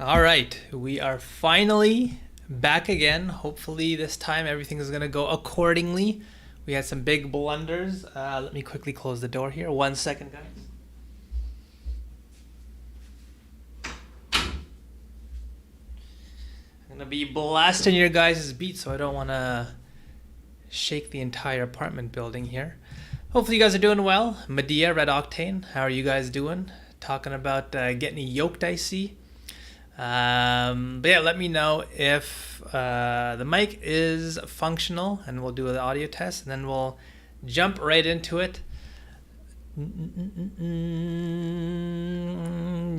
All right, we are finally back again. Hopefully, this time everything is going to go accordingly. We had some big blunders. Let me quickly close the door here. 1 second, guys. I'm going to be blasting your guys' beats, so I don't want to shake the entire apartment building here. Hopefully, you guys are doing well. Medea, Red Octane, how are you guys doing? Talking about getting yoked, I see. But yeah, let me know if the mic is functional, and we'll do the audio test, and then we'll jump right into it.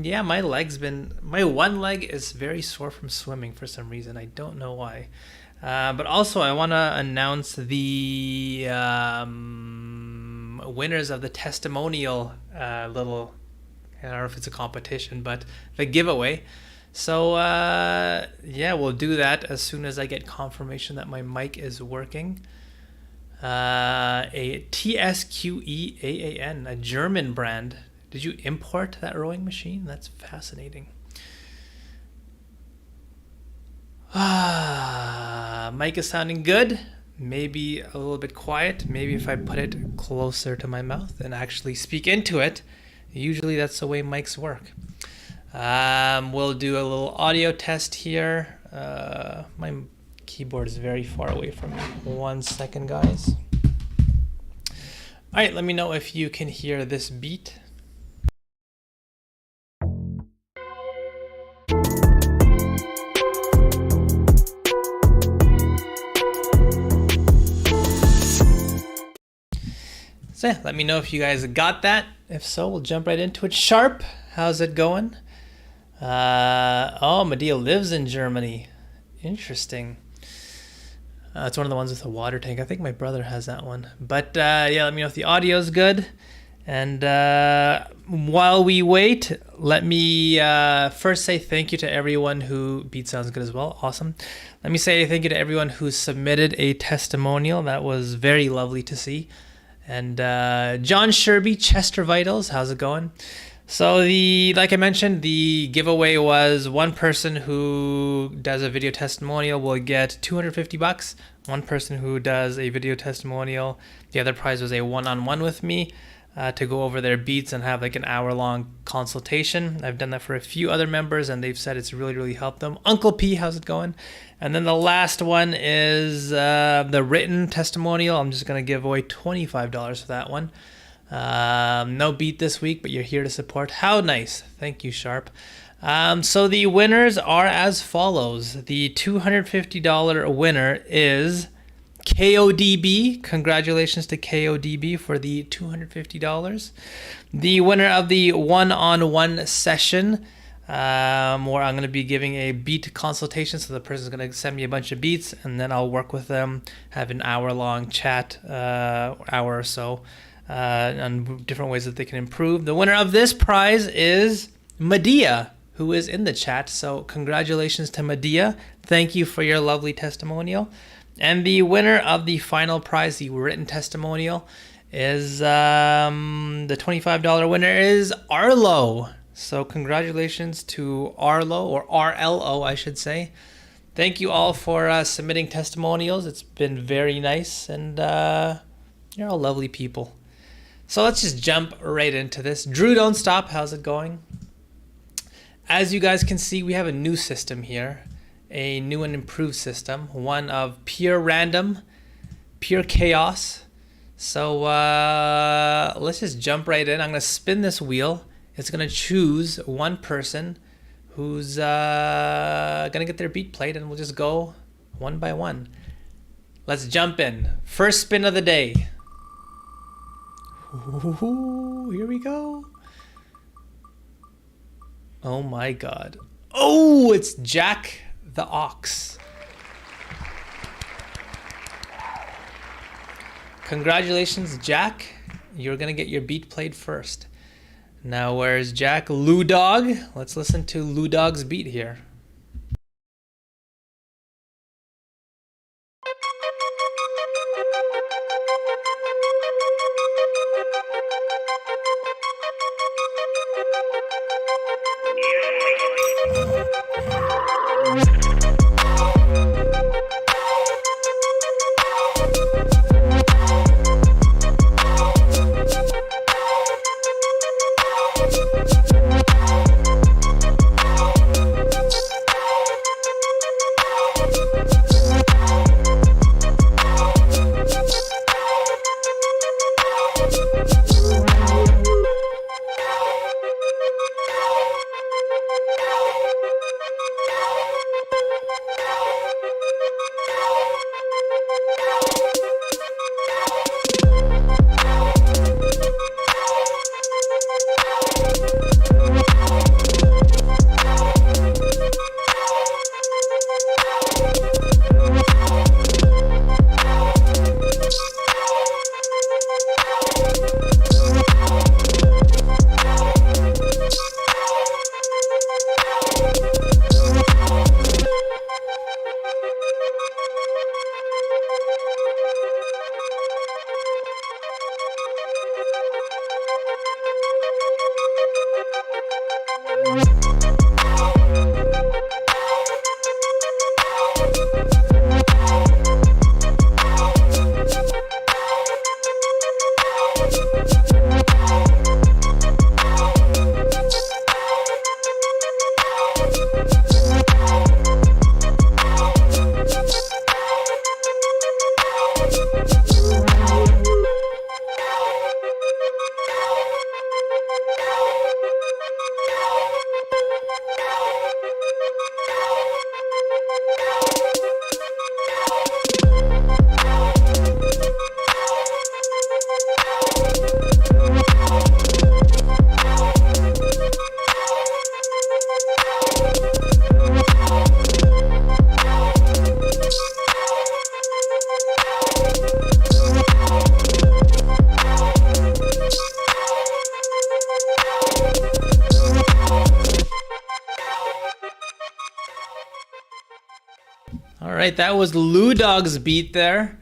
Yeah, my one leg is very sore from swimming for some reason. I don't know why. But also, I want to announce the winners of the testimonial little, I don't know if it's a competition, but the giveaway. So yeah, we'll do that as soon as I get confirmation that my mic is working. A TSQEAAN, a German brand. Did you import that rowing machine? That's fascinating. Mic is sounding good. Maybe a little bit quiet. Maybe if I put it closer to my mouth and actually speak into it. Usually that's the way mics work. We'll do a little audio test here. My keyboard is very far away from me. 1 second, guys. All right, let me know if you can hear this beat. So yeah, let me know if you guys got that. If so, we'll jump right into it. Sharp, how's it going? Oh, Medea lives in Germany. Interesting. It's one of the ones with a water tank. I think my brother has that one. But yeah, let me know if the audio is good. And while we wait, let me first say thank you to everyone who... Beat sounds good as well. Awesome. Let me say thank you to everyone who submitted a testimonial. That was very lovely to see. And John Sherby, Chester Vitals, how's it going? So like I mentioned, the giveaway was one person who does a video testimonial will get $250. One person who does a video testimonial, the other prize was a one-on-one with me to go over their beats and have like an hour-long consultation. I've done that for a few other members, and they've said it's really, really helped them. Uncle P, how's it going? And then the last one is the written testimonial. I'm just going to give away $25 for that one. No beat this week, but you're here to support. How nice. Thank you, Sharp. So the winners are as follows. The $250 winner is KODB. Congratulations to KODB for the $250. The winner of the one-on-one session, where I'm going to be giving a beat consultation. So the person's going to send me a bunch of beats, and then I'll work with them, have an hour-long chat, hour or so, on different ways that they can improve. The winner of this prize is Medea, who is in the chat. So congratulations to Medea. Thank you for your lovely testimonial. And the winner of the final prize, the written testimonial, is the $25 winner is Arlo. So congratulations to Arlo, or RLO, I should say. Thank you all for submitting testimonials. It's been very nice, and you're all lovely people. So let's just jump right into this. Drew, don't stop. How's it going? As you guys can see, we have a new system here, a new and improved system, one of pure random, pure chaos. So let's just jump right in. I'm going to spin this wheel. It's going to choose one person who's going to get their beat played, and we'll just go one by one. Let's jump in. First spin of the day. Ooh, here we go. Oh my God. Oh, it's Jack the Ox. Congratulations, Jack. You're going to get your beat played first. Now, where's Jack? Lou Dog. Let's listen to Lou Dog's beat here. right, that was Lou Dog's beat there.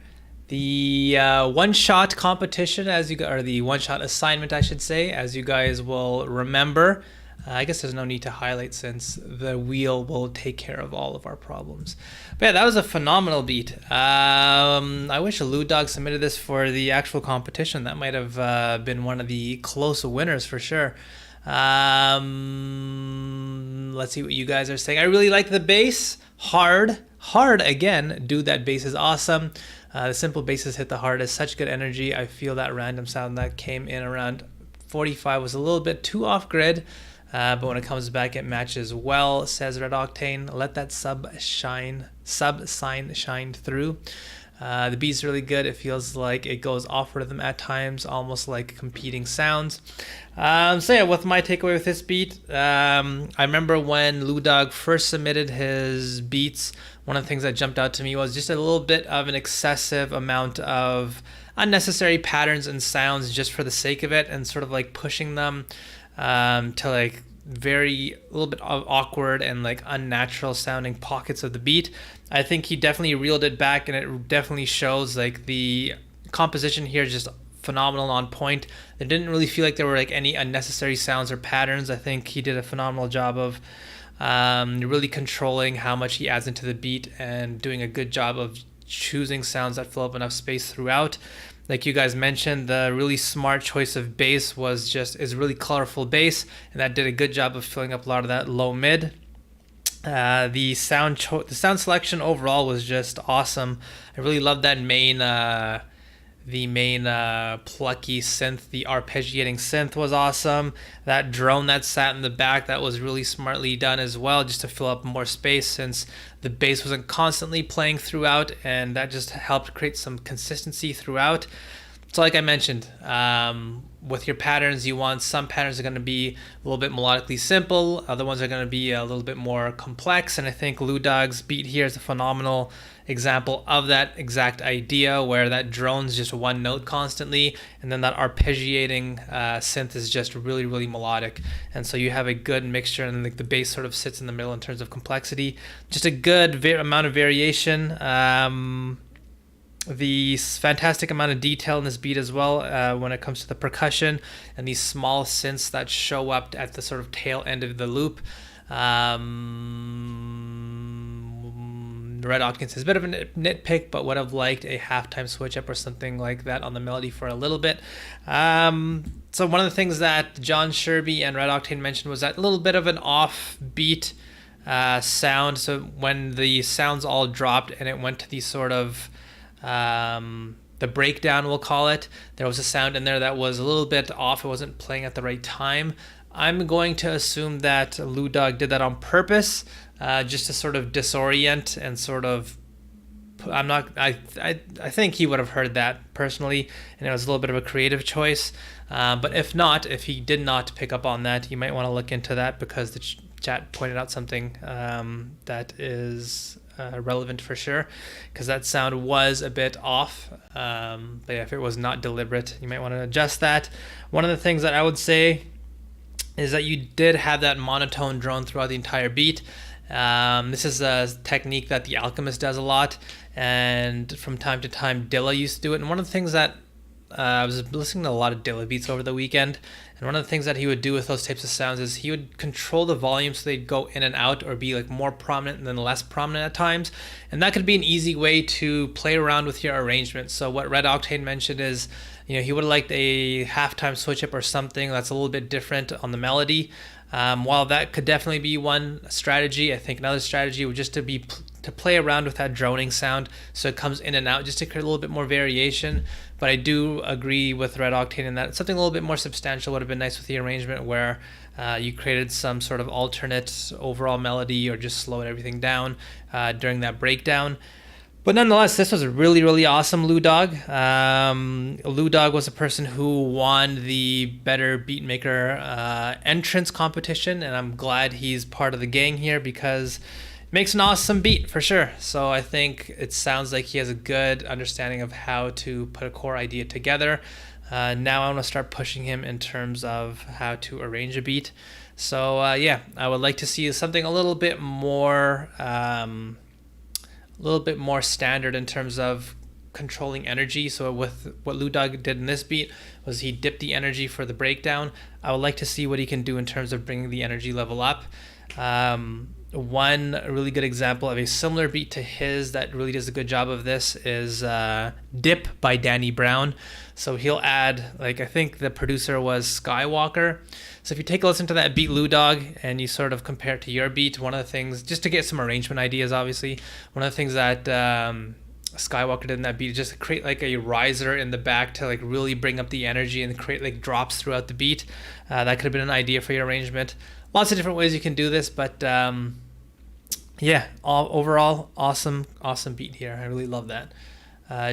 The one-shot competition, or the one-shot assignment, I should say, as you guys will remember. I guess there's no need to highlight since the wheel will take care of all of our problems. But yeah, that was a phenomenal beat. I wish Lou Dog submitted this for the actual competition. That might have been one of the close winners for sure. Let's see what you guys are saying. I really like the bass. Hard again. Dude, that bass is awesome. The simple basses hit the hardest. Such good energy. I feel that random sound that came in around 45 was a little bit too off grid. But when it comes back, it matches well, says Red Octane. Let that sub sign shine through. The beat's really good. It feels like it goes off rhythm at times, almost like competing sounds. So yeah, with my takeaway with this beat, I remember when Lou Dog first submitted his beats, one of the things that jumped out to me was just a little bit of an excessive amount of unnecessary patterns and sounds just for the sake of it, and sort of like pushing them to like a little bit awkward and like unnatural sounding pockets of the beat. I think he definitely reeled it back, and it definitely shows like the composition here is just phenomenal, on point. It didn't really feel like there were like any unnecessary sounds or patterns. I think he did a phenomenal job of really controlling how much he adds into the beat and doing a good job of choosing sounds that fill up enough space throughout. Like you guys mentioned, the really smart choice of bass is really colorful bass, and that did a good job of filling up a lot of that low mid. The sound selection overall was just awesome. I really loved that main plucky synth. The arpeggiating synth was awesome. That drone that sat in the back, that was really smartly done as well, just to fill up more space since the bass wasn't constantly playing throughout, and that just helped create some consistency throughout. So like I mentioned, with your patterns, you want some patterns are going to be a little bit melodically simple, other ones are going to be a little bit more complex, and I think Lou Dog's beat here is a phenomenal example of that exact idea, where that drone's just one note constantly, and then that arpeggiating synth is just really, really melodic, and so you have a good mixture, and like the bass sort of sits in the middle in terms of complexity. Just a good amount of variation. The fantastic amount of detail in this beat as well, when it comes to the percussion and these small synths that show up at the sort of tail end of the loop. Red Octane says a bit of a nitpick, but would have liked a halftime switch up or something like that on the melody for a little bit. So one of the things that John Sherby and Red Octane mentioned was that little bit of an offbeat sound. So when the sounds all dropped and it went to the sort of the breakdown, we'll call it, there was a sound in there that was a little bit off. It wasn't playing at the right time. I'm going to assume that Lou Dog did that on purpose, just to sort of disorient and sort of, I think he would have heard that personally, and it was a little bit of a creative choice. But if he did not pick up on that, you might want to look into that, because the chat pointed out something that is relevant for sure, because that sound was a bit off. But yeah, if it was not deliberate, you might want to adjust that. One of the things that I would say is that you did have that monotone drone throughout the entire beat. This is a technique that The Alchemist does a lot, and from time to time Dilla used to do it. And one of the things that I was listening to a lot of Dilla beats over the weekend, and one of the things that he would do with those types of sounds is he would control the volume so they'd go in and out, or be like more prominent than less prominent at times, and that could be an easy way to play around with your arrangement. So what Red Octane mentioned is, he would have liked a halftime switch up or something that's a little bit different on the melody. While that could definitely be one strategy, I think another strategy would just to play around with that droning sound so it comes in and out, just to create a little bit more variation. But I do agree with Red Octane in that something a little bit more substantial would have been nice with the arrangement, where you created some sort of alternate overall melody, or just slowed everything down during that breakdown. But nonetheless, this was really, really awesome, Lou Dog. Lou Dog was a person who won the Better Beatmaker entrance competition, and I'm glad he's part of the gang here, because it makes an awesome beat for sure. So I think it sounds like he has a good understanding of how to put a core idea together. Now I want to start pushing him in terms of how to arrange a beat. So yeah, I would like to see something a little bit more a little bit more standard in terms of controlling energy. So with what Ludog did in this beat was he dipped the energy for the breakdown. I would like to see what he can do in terms of bringing the energy level up. One really good example of a similar beat to his that really does a good job of this is Dip by Danny Brown. So he'll add, like, I think the producer was Skywalker. So if you take a listen to that beat, Ludog, and you sort of compare it to your beat, one of the things, just to get some arrangement ideas, obviously, one of the things that Skywalker did in that beat is just create like a riser in the back to like really bring up the energy and create like drops throughout the beat. That could have been an idea for your arrangement. Lots of different ways you can do this, but yeah, overall, awesome beat here. I really love that.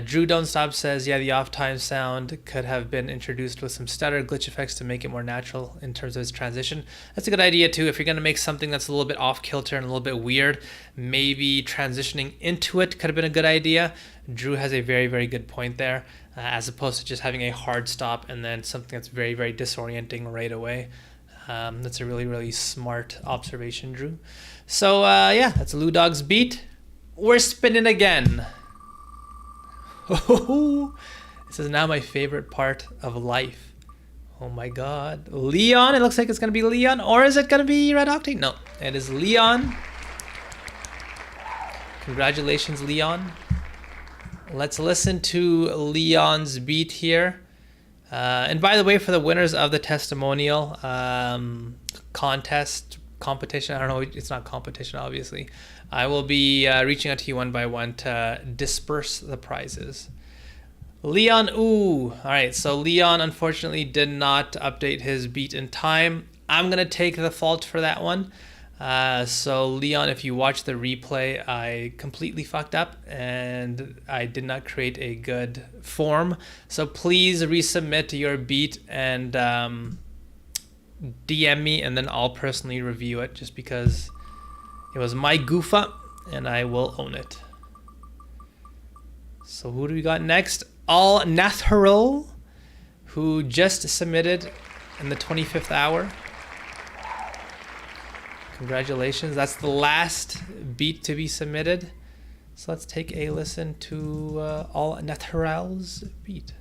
Drew Don't Stop says, yeah, the off time sound could have been introduced with some stutter glitch effects to make it more natural in terms of its transition. That's a good idea too. If you're going to make something that's a little bit off kilter and a little bit weird, maybe transitioning into it could have been a good idea. Drew has a very, very good point there, as opposed to just having a hard stop and then something that's very, very disorienting right away. That's a really, really smart observation, Drew. So yeah, that's Ludog's beat. We're spinning again. This is now my favorite part of life. Oh my god. Leon, it looks like it's going to be Leon. Or is it going to be Red Octane? No, it is Leon. Congratulations, Leon. Let's listen to Leon's beat here. And by the way, for the winners of the testimonial competition, I don't know, it's not competition, obviously. I will be reaching out to you one by one to disperse the prizes. Leon, ooh. All right, so Leon unfortunately did not update his beat in time. I'm going to take the fault for that one. So Leon, if you watch the replay, I completely fucked up and I did not create a good form. So please resubmit your beat and DM me, and then I'll personally review it, just because it was my goof up and I will own it. So who do we got next? Al Nathral, who just submitted in the 25th hour. Congratulations. That's the last beat to be submitted. So let's take a listen to Al Nathral's beat.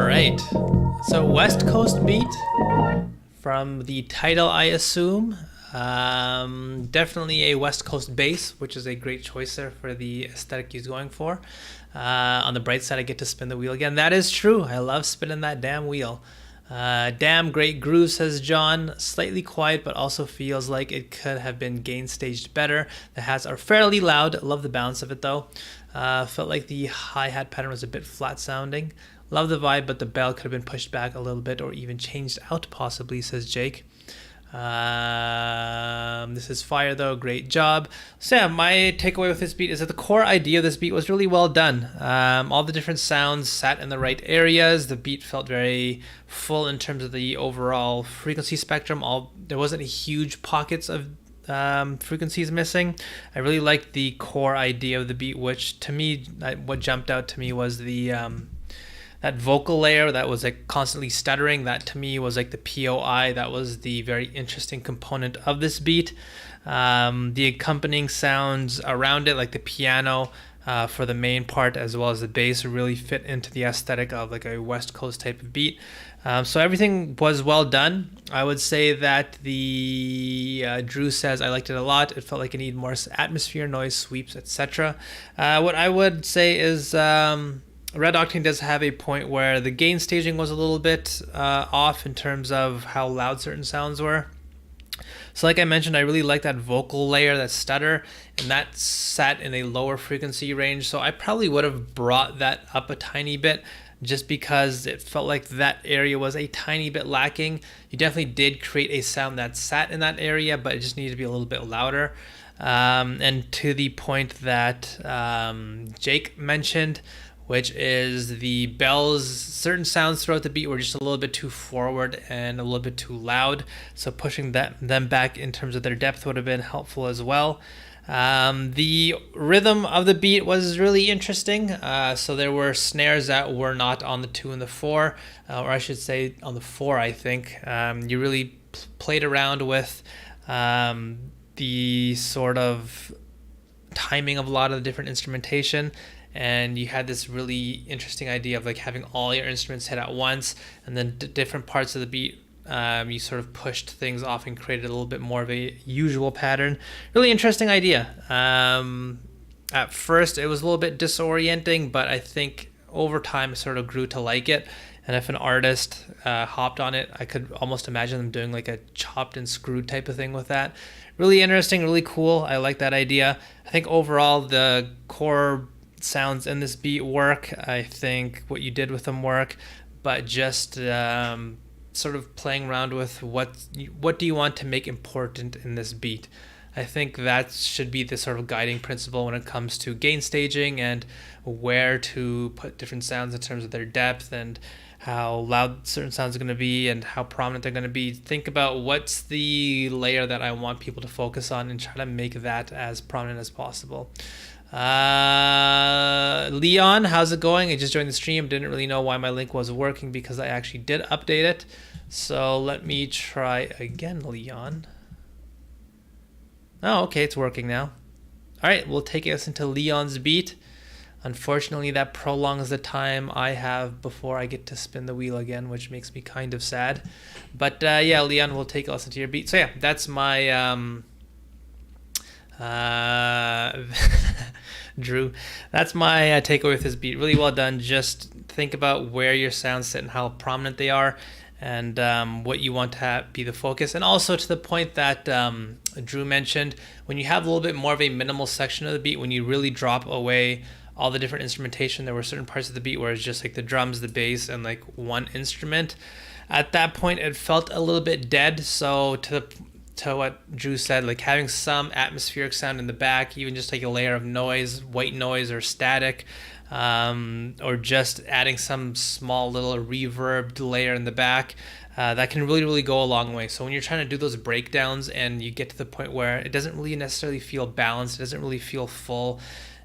right. So West Coast beat from the title, I assume. Definitely a West Coast bass, which is a great choice there for the aesthetic he's going for. On the bright side, I get to spin the wheel again. That is true. I love spinning that damn wheel. Damn great groove, says John. Slightly quiet, but also feels like it could have been gain staged better. The hats are fairly loud. Love the bounce of it though. Felt like the hi-hat pattern was a bit flat sounding. Love the vibe, but the bell could have been pushed back a little bit or even changed out possibly, says Jake. This is fire though, great job. So yeah, my takeaway with this beat is that the core idea of this beat was really well done. All the different sounds sat in the right areas. The beat felt very full in terms of the overall frequency spectrum. There wasn't huge pockets of frequencies missing. I really liked the core idea of the beat, which to me, what jumped out to me was the that vocal layer that was like constantly stuttering. That to me was like the POI. That was the very interesting component of this beat. The accompanying sounds around it, like the piano for the main part, as well as the bass, really fit into the aesthetic of like a West Coast type of beat. So everything was well done. I would say that the Drew says I liked it a lot. It felt like it needed more atmosphere, noise, sweeps, etc. What I would say is Red Octane does have a point where the gain staging was a little bit off in terms of how loud certain sounds were. So like I mentioned, I really like that vocal layer, that stutter, and that sat in a lower frequency range. So I probably would have brought that up a tiny bit just because it felt like that area was a tiny bit lacking. You definitely did create a sound that sat in that area, but it just needed to be a little bit louder. And to the point that Jake mentioned, which is the bells, certain sounds throughout the beat were just a little bit too forward and a little bit too loud. So pushing them back in terms of their depth would have been helpful as well. The rhythm of the beat was really interesting. So there were snares that were not on the 2 and the 4, or I should say on the 4, I think. You really played around with the sort of timing of a lot of the different instrumentation. And you had this really interesting idea of like having all your instruments hit at once, and then different parts of the beat, you sort of pushed things off and created a little bit more of a usual pattern. Really interesting idea. At first, it was a little bit disorienting, but I think over time, I sort of grew to like it. And if an artist hopped on it, I could almost imagine them doing like a chopped and screwed type of thing with that. Really interesting, really cool. I like that idea. I think overall, the core sounds in this beat work. I think what you did with them work, but just sort of playing around with what do you want to make important in this beat. I think that should be the sort of guiding principle when it comes to gain staging and where to put different sounds in terms of their depth and how loud certain sounds are going to be and how prominent they're going to be. Think about what's the layer that I want people to focus on and try to make that as prominent as possible. Leon, how's it going? I just joined the stream. Didn't really know why my link wasn't working because I actually did update it. So let me try again, Leon. Oh, okay, it's working now. All right, we'll take us into Leon's beat. Unfortunately, that prolongs the time I have before I get to spin the wheel again, which makes me kind of sad. But yeah, Leon, we'll take us into your beat. So yeah, that's my Drew, that's my takeaway with this beat. Really well done. Just think about where your sounds sit and how prominent they are, and what you want to be the focus. And also to the point that Drew mentioned, when you have a little bit more of a minimal section of the beat, when you really drop away all the different instrumentation, there were certain parts of the beat where it's just like the drums, the bass, and like one instrument. At that point, it felt a little bit dead. So to what Drew said, like having some atmospheric sound in the back, even just like a layer of noise, white noise or static, or just adding some small little reverbed layer in the back, that can really, really go a long way. So when you're trying to do those breakdowns and you get to the point where it doesn't really necessarily feel balanced, it doesn't really feel full,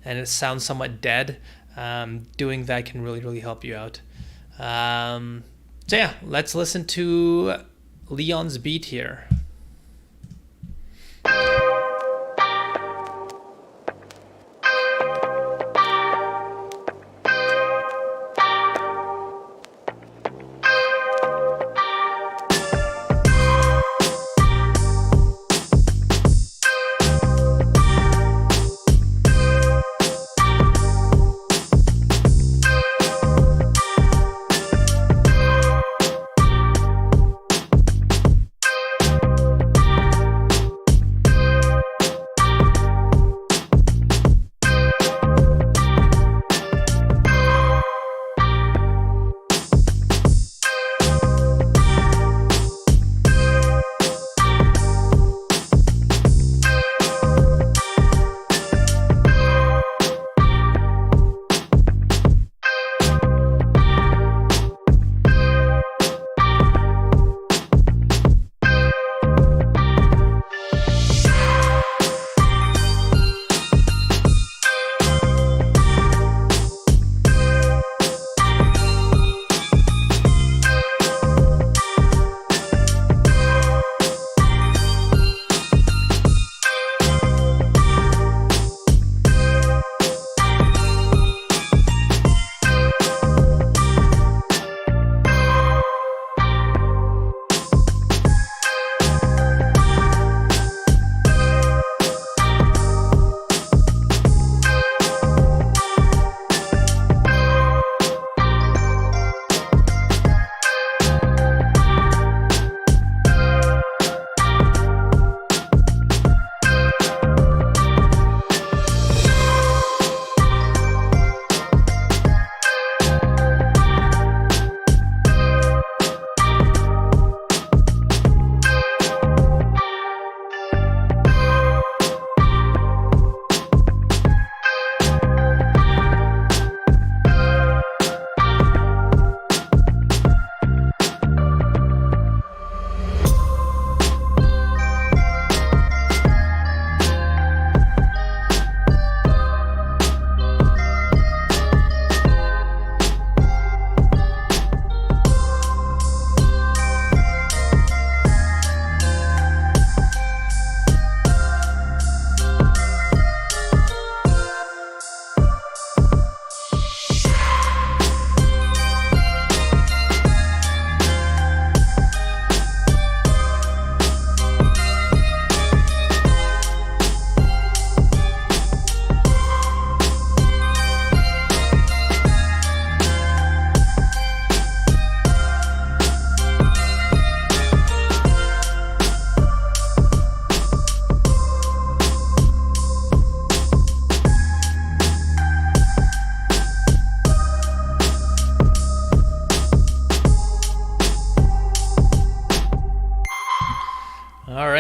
and it sounds somewhat dead, doing that can really, really help you out. So yeah, let's listen to Leon's beat here.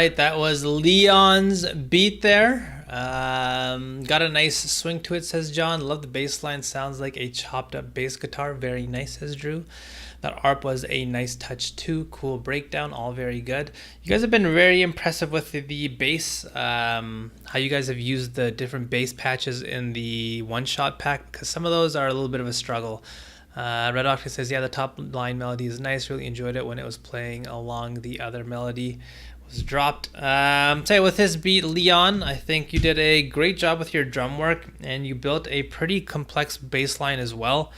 right, that was Leon's beat there. Got a nice swing to it, says John. Love the bass line. Sounds like a chopped up bass guitar. Very nice, says Drew. That ARP was a nice touch too. Cool breakdown. All very good. You guys have been very impressive with the bass. How you guys have used the different bass patches in the one-shot pack, because some of those are a little bit of a struggle. Red Octa says, yeah, the top line melody is nice. Really enjoyed it when it was playing along the other melody was dropped. Tell you, with this beat, Leon, I think you did a great job with your drum work, and you built a pretty complex bass line as well.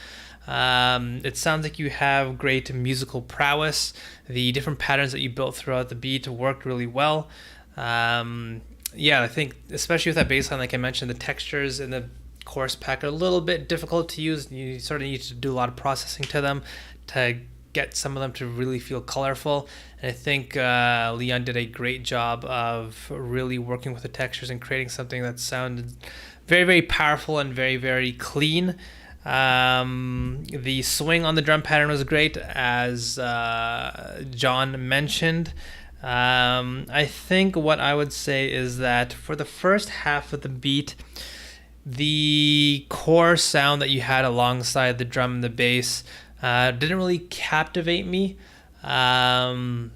It sounds like you have great musical prowess. The different patterns that you built throughout the beat worked really well. Yeah, I think especially with that bass line, like I mentioned, the textures in the chorus pack are a little bit difficult to use. You sort of need to do a lot of processing to them to get some of them to really feel colorful. And I think Leon did a great job of really working with the textures and creating something that sounded very, very powerful and very, very clean. The swing on the drum pattern was great, as John mentioned. I think what I would say is that for the first half of the beat, the core sound that you had alongside the drum and the bass didn't really captivate me. If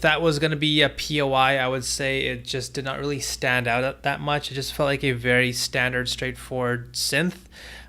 that was going to be a POI, I would say it just did not really stand out that much. It just felt like a very standard, straightforward synth.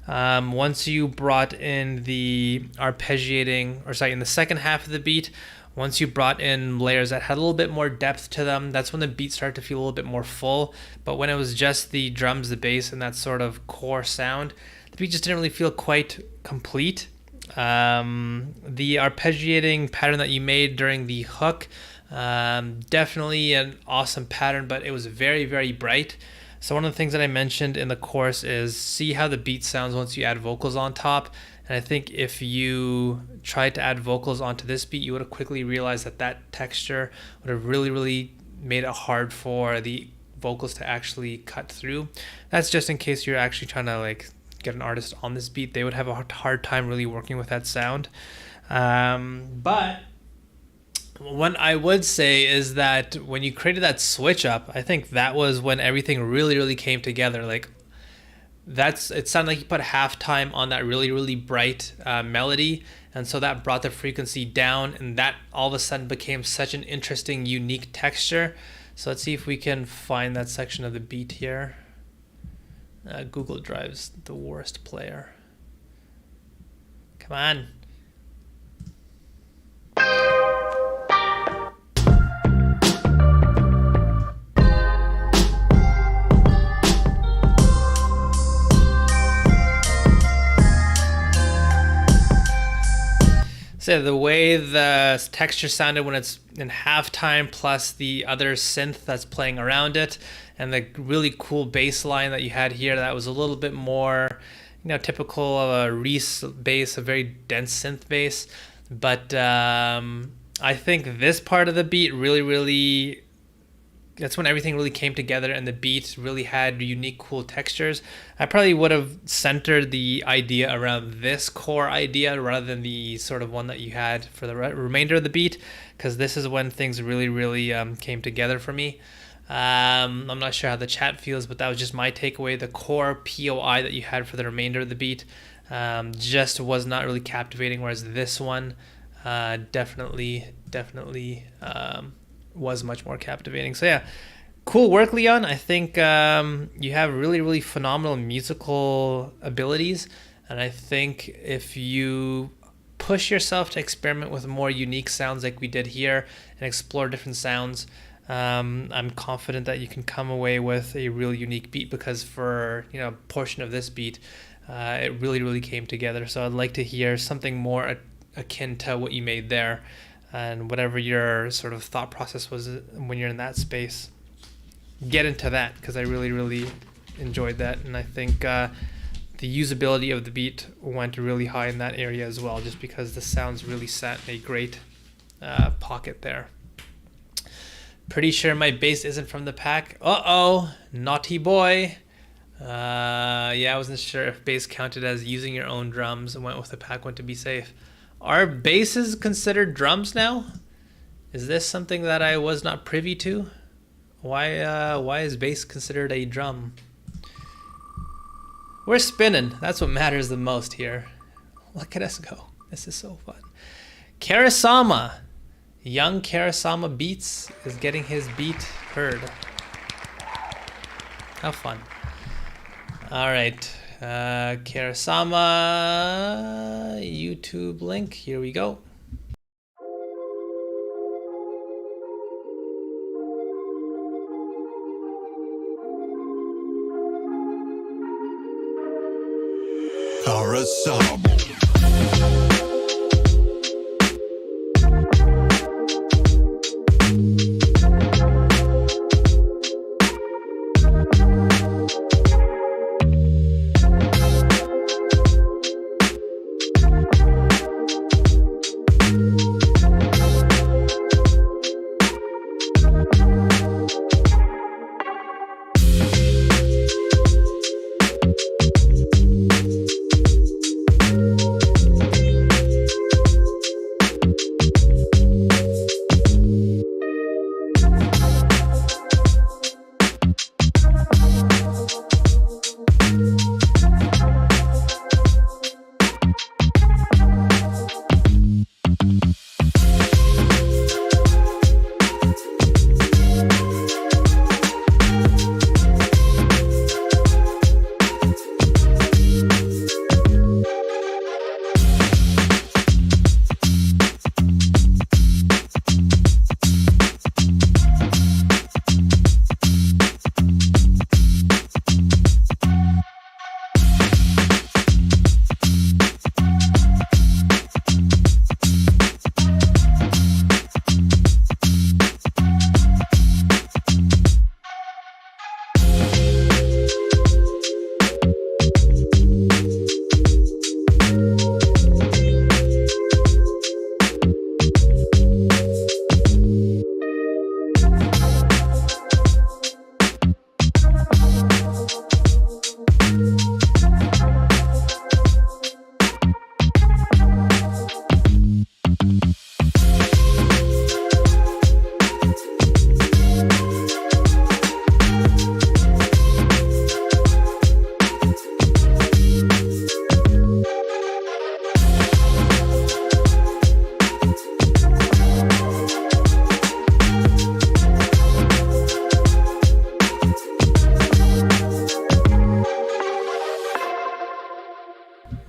Once you brought in the arpeggiating, or sorry, in the second half of the beat, once you brought in layers that had a little bit more depth to them, that's when the beat started to feel a little bit more full. But when it was just the drums, the bass, and that sort of core sound, the beat just didn't really feel quite complete. The arpeggiating pattern that you made during the hook, definitely an awesome pattern, but it was very, very bright. So one of the things that I mentioned in the chorus is see how the beat sounds once you add vocals on top. And I think if you tried to add vocals onto this beat, you would have quickly realized that that texture would have really, really made it hard for the vocals to actually cut through. That's just in case you're actually trying to like get an artist on this beat. They would have a hard time really working with that sound. But what I would say is that when you created that switch up, I think that was when everything really, really came together. Like it sounded like you put halftime on that really, really bright melody, and so that brought the frequency down, and that all of a sudden became such an interesting, unique texture. So let's see if we can find that section of the beat here. Google Drive's the worst player. Come on. So the way the texture sounded when it's in halftime, plus the other synth that's playing around it, and the really cool bass line that you had here, that was a little bit more, typical of a Reese bass, a very dense synth bass. But I think this part of the beat really, that's when everything really came together, and the beat really had unique, cool textures. I probably would have centered the idea around this core idea rather than the sort of one that you had for the remainder of the beat, because this is when things really came together for me. I'm not sure how the chat feels, but that was just my takeaway. The core POI that you had for the remainder of the beat just was not really captivating, whereas this one definitely was much more captivating. So yeah, cool work, Leon. I think you have really phenomenal musical abilities, and I think if you push yourself to experiment with more unique sounds like we did here and explore different sounds, I'm confident that you can come away with a real unique beat, because for a portion of this beat it really came together. So I'd like to hear something more akin to what you made there, and whatever your sort of thought process was when you're in that space, get into that, because I really enjoyed that. And I think the usability of the beat went really high in that area as well, just because the sounds really sat in a great pocket there. Pretty sure my bass isn't from the pack. Naughty boy. Yeah, I wasn't sure if bass counted as using your own drums, and went with the pack one to be safe. Are basses considered drums now? Is this something that I was not privy to? Why is bass considered a drum? We're spinning. That's what matters the most here. Look at us go. This is so fun. Karasama. Young Karasama Beats is getting his beat heard. How fun. All right. Karasama YouTube link. Here we go. Karasama.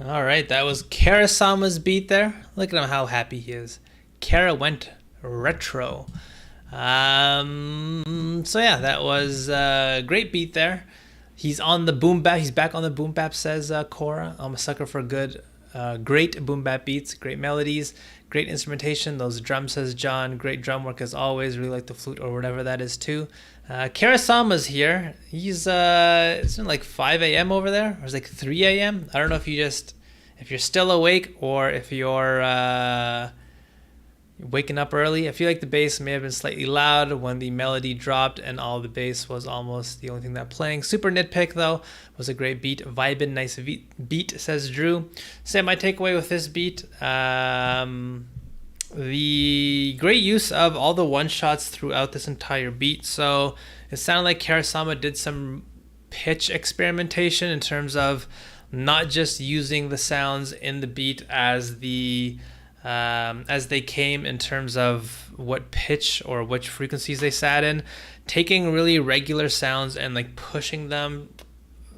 All right, that was Karasama's beat there. Look at him, how happy he is. Kara went retro. So yeah, that was a great beat there. He's on the boom bap. He's back on the boom bap, says Cora. I'm a sucker for good, great boom bap beats, great melodies, great instrumentation. Those drums, says John. Great drum work as always. Really like the flute or whatever that is too. Karasama's here. He's it's like 5 a.m. over there, or it's like 3 a.m. I don't know if you're still awake or if you're waking up early. I feel like the bass may have been slightly loud when the melody dropped and all the bass was almost the only thing that playing. Super nitpick though, was a great beat. Vibin', nice beat, says Drew. So my takeaway with this beat, the great use of all the one shots throughout this entire beat. So it sounded like Karasama did some pitch experimentation in terms of not just using the sounds in the beat as they came in terms of what pitch or which frequencies they sat in, taking really regular sounds and like pushing them,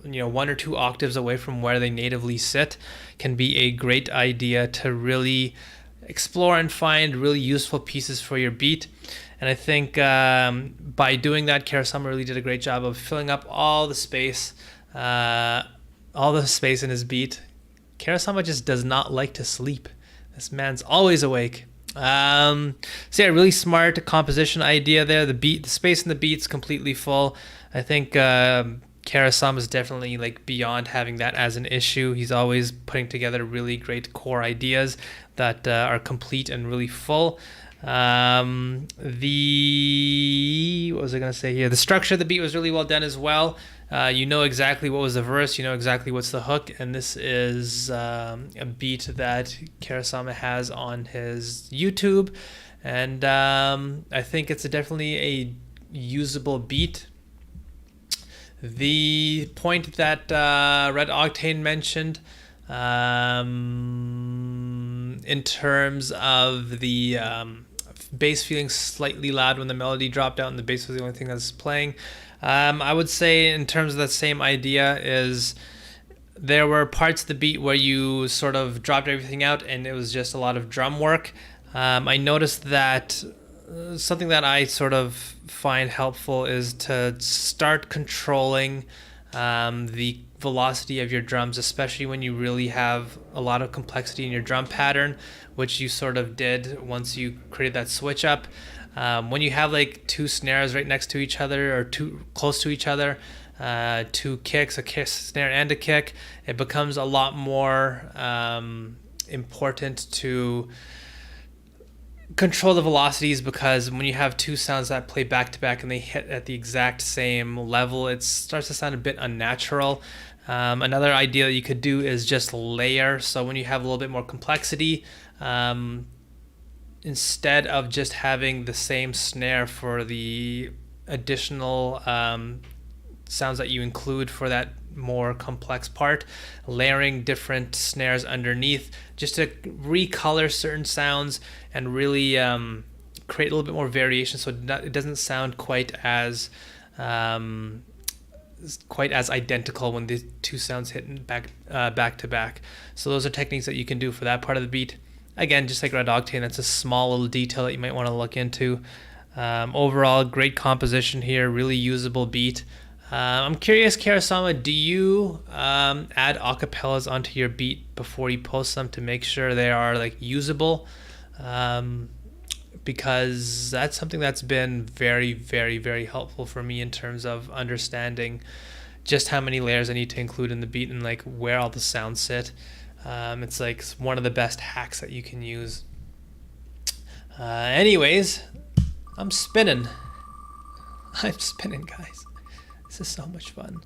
1 or 2 octaves away from where they natively sit can be a great idea to really explore and find really useful pieces for your beat. And I think by doing that, Karasama really did a great job of filling up all the space in his beat. Karasama just does not like to sleep. This man's always awake. So yeah, really smart composition idea there. The space in the beat's completely full. I think Karasama is definitely like beyond having that as an issue. He's always putting together really great core ideas that are complete and really full. What was I gonna say here? The structure of the beat was really well done as well. You know exactly what was the verse, you know exactly what's the hook, and this is a beat that Karasama has on his YouTube, and I think it's definitely a usable beat. The point that Red Octane mentioned, in terms of the bass feeling slightly loud when the melody dropped out and the bass was the only thing that's playing, I would say in terms of that same idea is there were parts of the beat where you sort of dropped everything out and it was just a lot of drum work. I noticed that something that I sort of find helpful is to start controlling the velocity of your drums, especially when you really have a lot of complexity in your drum pattern, which you sort of did once you created that switch up. When you have like two snares right next to each other or too close to each other, two kicks, a kick, snare and a kick, it becomes a lot more important to control the velocities, because when you have two sounds that play back to back and they hit at the exact same level, it starts to sound a bit unnatural. Another idea that you could do is just layer. So when you have a little bit more complexity, instead of just having the same snare for the additional sounds that you include for that more complex part, layering different snares underneath just to recolor certain sounds and really create a little bit more variation, so it doesn't sound quite as identical when the two sounds hit back to back. So those are techniques that you can do for that part of the beat. Again, just like Red Octane, that's a small little detail that you might want to look into. Overall, great composition here, really usable beat. I'm curious, Karasama, do you add acapellas onto your beat before you post them to make sure they are like usable? Because that's something that's been very, very, very helpful for me in terms of understanding just how many layers I need to include in the beat and like where all the sounds sit. It's like one of the best hacks that you can use. Anyways, I'm spinning. I'm spinning, guys. This is so much fun.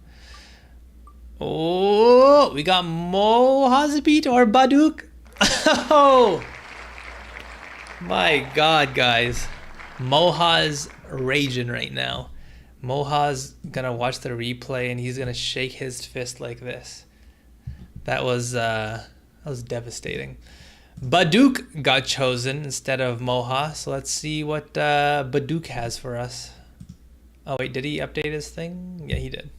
Oh, we got Moha's beat or Baduk. Oh, my God, guys. Moha's raging right now. Moha's gonna watch the replay and he's gonna shake his fist like this. That was devastating. Baduk got chosen instead of Moha, so let's see what Baduk has for us. Oh wait, did he update his thing? Yeah, he did.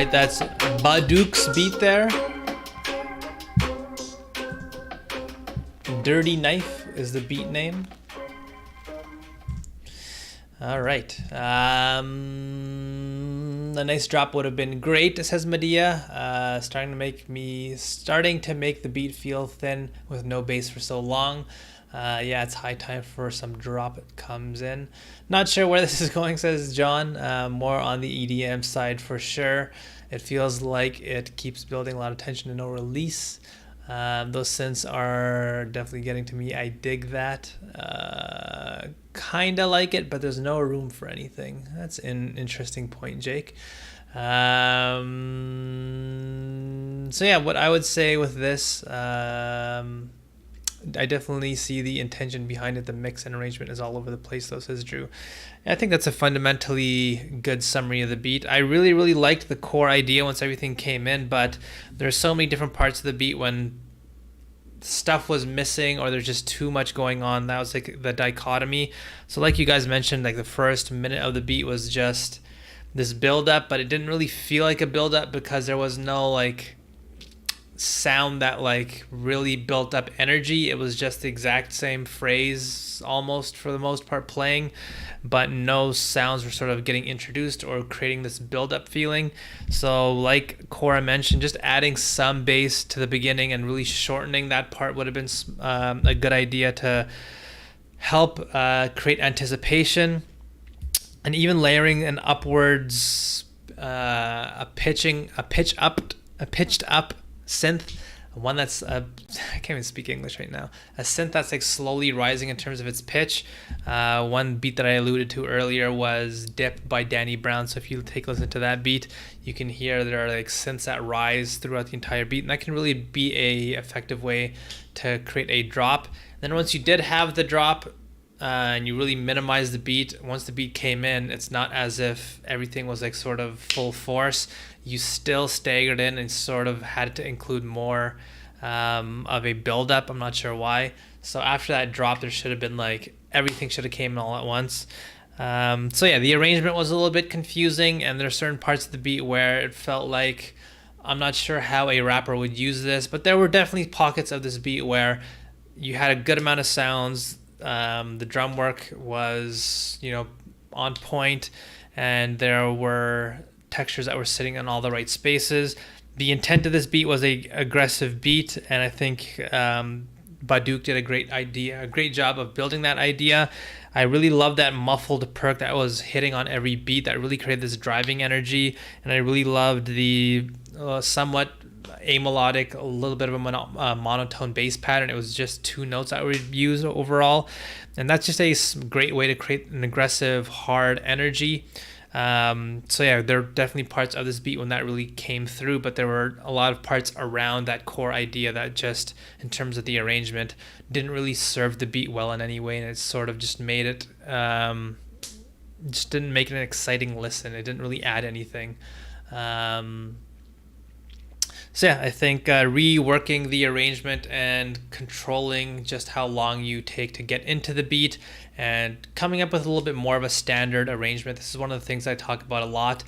right, that's Baduke's beat there. Dirty Knife is the beat name. All right. A nice drop would have been great, says Medea. Starting to make the beat feel thin with no bass for so long. Yeah, it's high time for some drop comes in. Not sure where this is going, says John. More on the EDM side for sure. It feels like it keeps building a lot of tension and no release. Those synths are definitely getting to me. I dig that. Kind of like it, but there's no room for anything. That's an interesting point, Jake. So yeah, what I would say with this, I definitely see the intention behind it. The mix and arrangement is all over the place, though, says Drew. I think that's a fundamentally good summary of the beat. I really, really liked the core idea once everything came in, but there's so many different parts of the beat when stuff was missing or there's just too much going on. That was like the dichotomy. So like you guys mentioned, like the first minute of the beat was just this build up, but it didn't really feel like a build up because there was no like sound that like really built up energy. It was just the exact same phrase almost for the most part playing, but no sounds were sort of getting introduced or creating this build up feeling. So like Cora mentioned, just adding some bass to the beginning and really shortening that part would have been a good idea to help create anticipation, and even layering an upwards a pitched up synth, one that's I can't even speak English right now, a synth that's like slowly rising in terms of its pitch. One beat that I alluded to earlier was Dip by Danny Brown, so if you take a listen to that beat, you can hear there are like synths that rise throughout the entire beat, and that can really be a effective way to create a drop. Then once you did have the drop, and you really minimize the beat, once the beat came in, it's not as if everything was like sort of full force. You still staggered in and sort of had to include more of a build up. I'm not sure why. So after that drop, there should have been like everything should have came all at once. So yeah, the arrangement was a little bit confusing, and there are certain parts of the beat where it felt like I'm not sure how a rapper would use this, but there were definitely pockets of this beat where you had a good amount of sounds. The drum work was, on point, and there were textures that were sitting in all the right spaces. The intent of this beat was a aggressive beat, and I think Baduke did a great job of building that idea. I really love that muffled perk that was hitting on every beat that really created this driving energy, and I really loved the somewhat amelodic, a little bit of a monotone bass pattern. It was just two notes that were used overall, and that's just a great way to create an aggressive, hard energy. So yeah, there are definitely parts of this beat when that really came through, but there were a lot of parts around that core idea that just, in terms of the arrangement, didn't really serve the beat well in any way, and it sort of just made it, just didn't make it an exciting listen. It didn't really add anything. So yeah, I think reworking the arrangement and controlling just how long you take to get into the beat and coming up with a little bit more of a standard arrangement. This is one of the things I talk about a lot.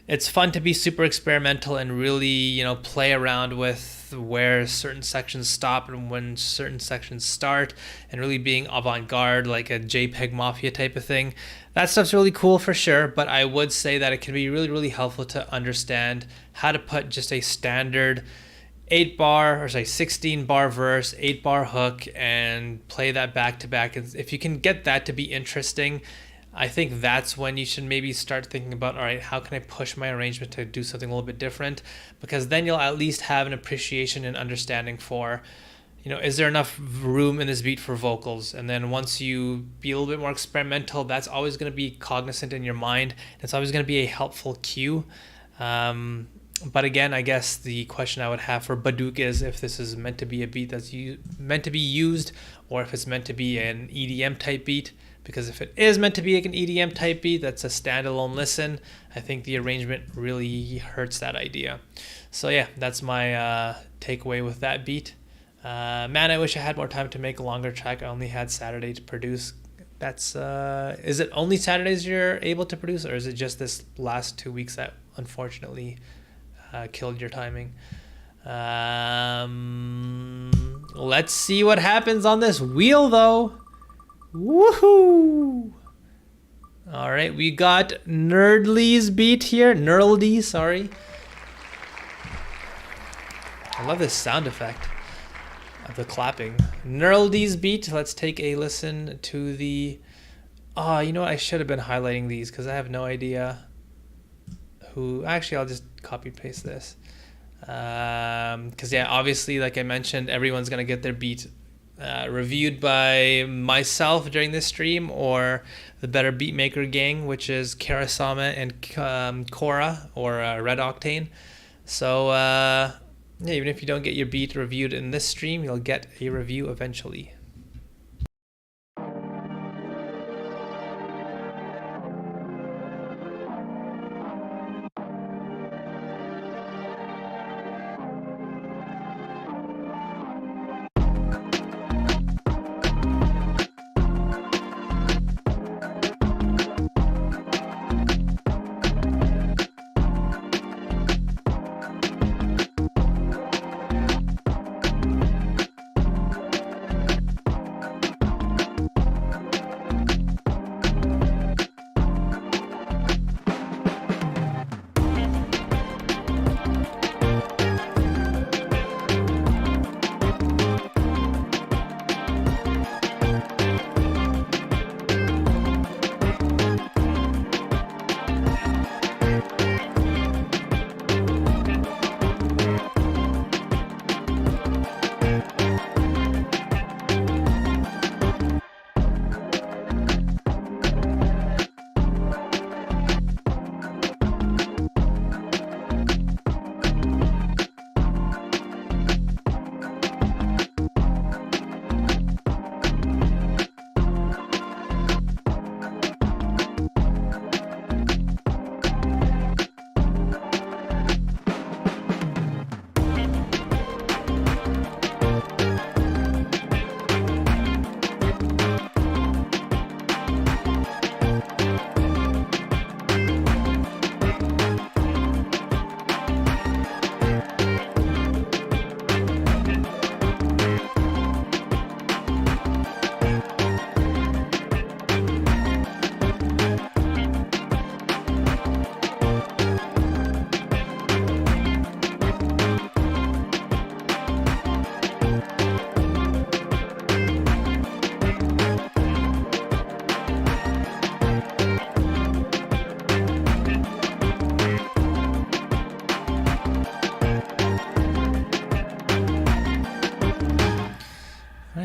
It's fun to be super experimental and really, play around with where certain sections stop and when certain sections start, and really being avant-garde, like a JPEG Mafia type of thing. That stuff's really cool for sure, but I would say that it can be really, really helpful to understand how to put just a standard 16 bar verse, 8 bar hook, and play that back to back. And if you can get that to be interesting, I think that's when you should maybe start thinking about, all right, how can I push my arrangement to do something a little bit different? Because then you'll at least have an appreciation and understanding for, is there enough room in this beat for vocals? And then once you be a little bit more experimental, that's always going to be cognizant in your mind. It's always going to be a helpful cue. But again, I guess the question I would have for Baduke is if this is meant to be a beat that's meant to be used, or if it's meant to be an EDM type beat. Because if it is meant to be like an EDM type beat that's a standalone listen, I think the arrangement really hurts that idea. So yeah, that's my takeaway with that beat. Man, I wish I had more time to make a longer track. I only had Saturday to produce. That's is it only Saturdays you're able to produce, or is it just this last 2 weeks that unfortunately killed your timing. Let's see what happens on this wheel, though. Woohoo! All right, we got Nerdly's beat here. Nerdly, sorry. I love this sound effect of the clapping. Nerdly's beat. Let's take a listen to the... Oh, you know what? I should have been highlighting these because I have no idea who... Actually, I'll just copy and paste this. Because, yeah, obviously, like I mentioned, everyone's going to get their beat reviewed by myself during this stream, or the Better Beatmaker gang, which is Karasama and Cora, or Red Octane. So yeah, even if you don't get your beat reviewed in this stream, you'll get a review eventually.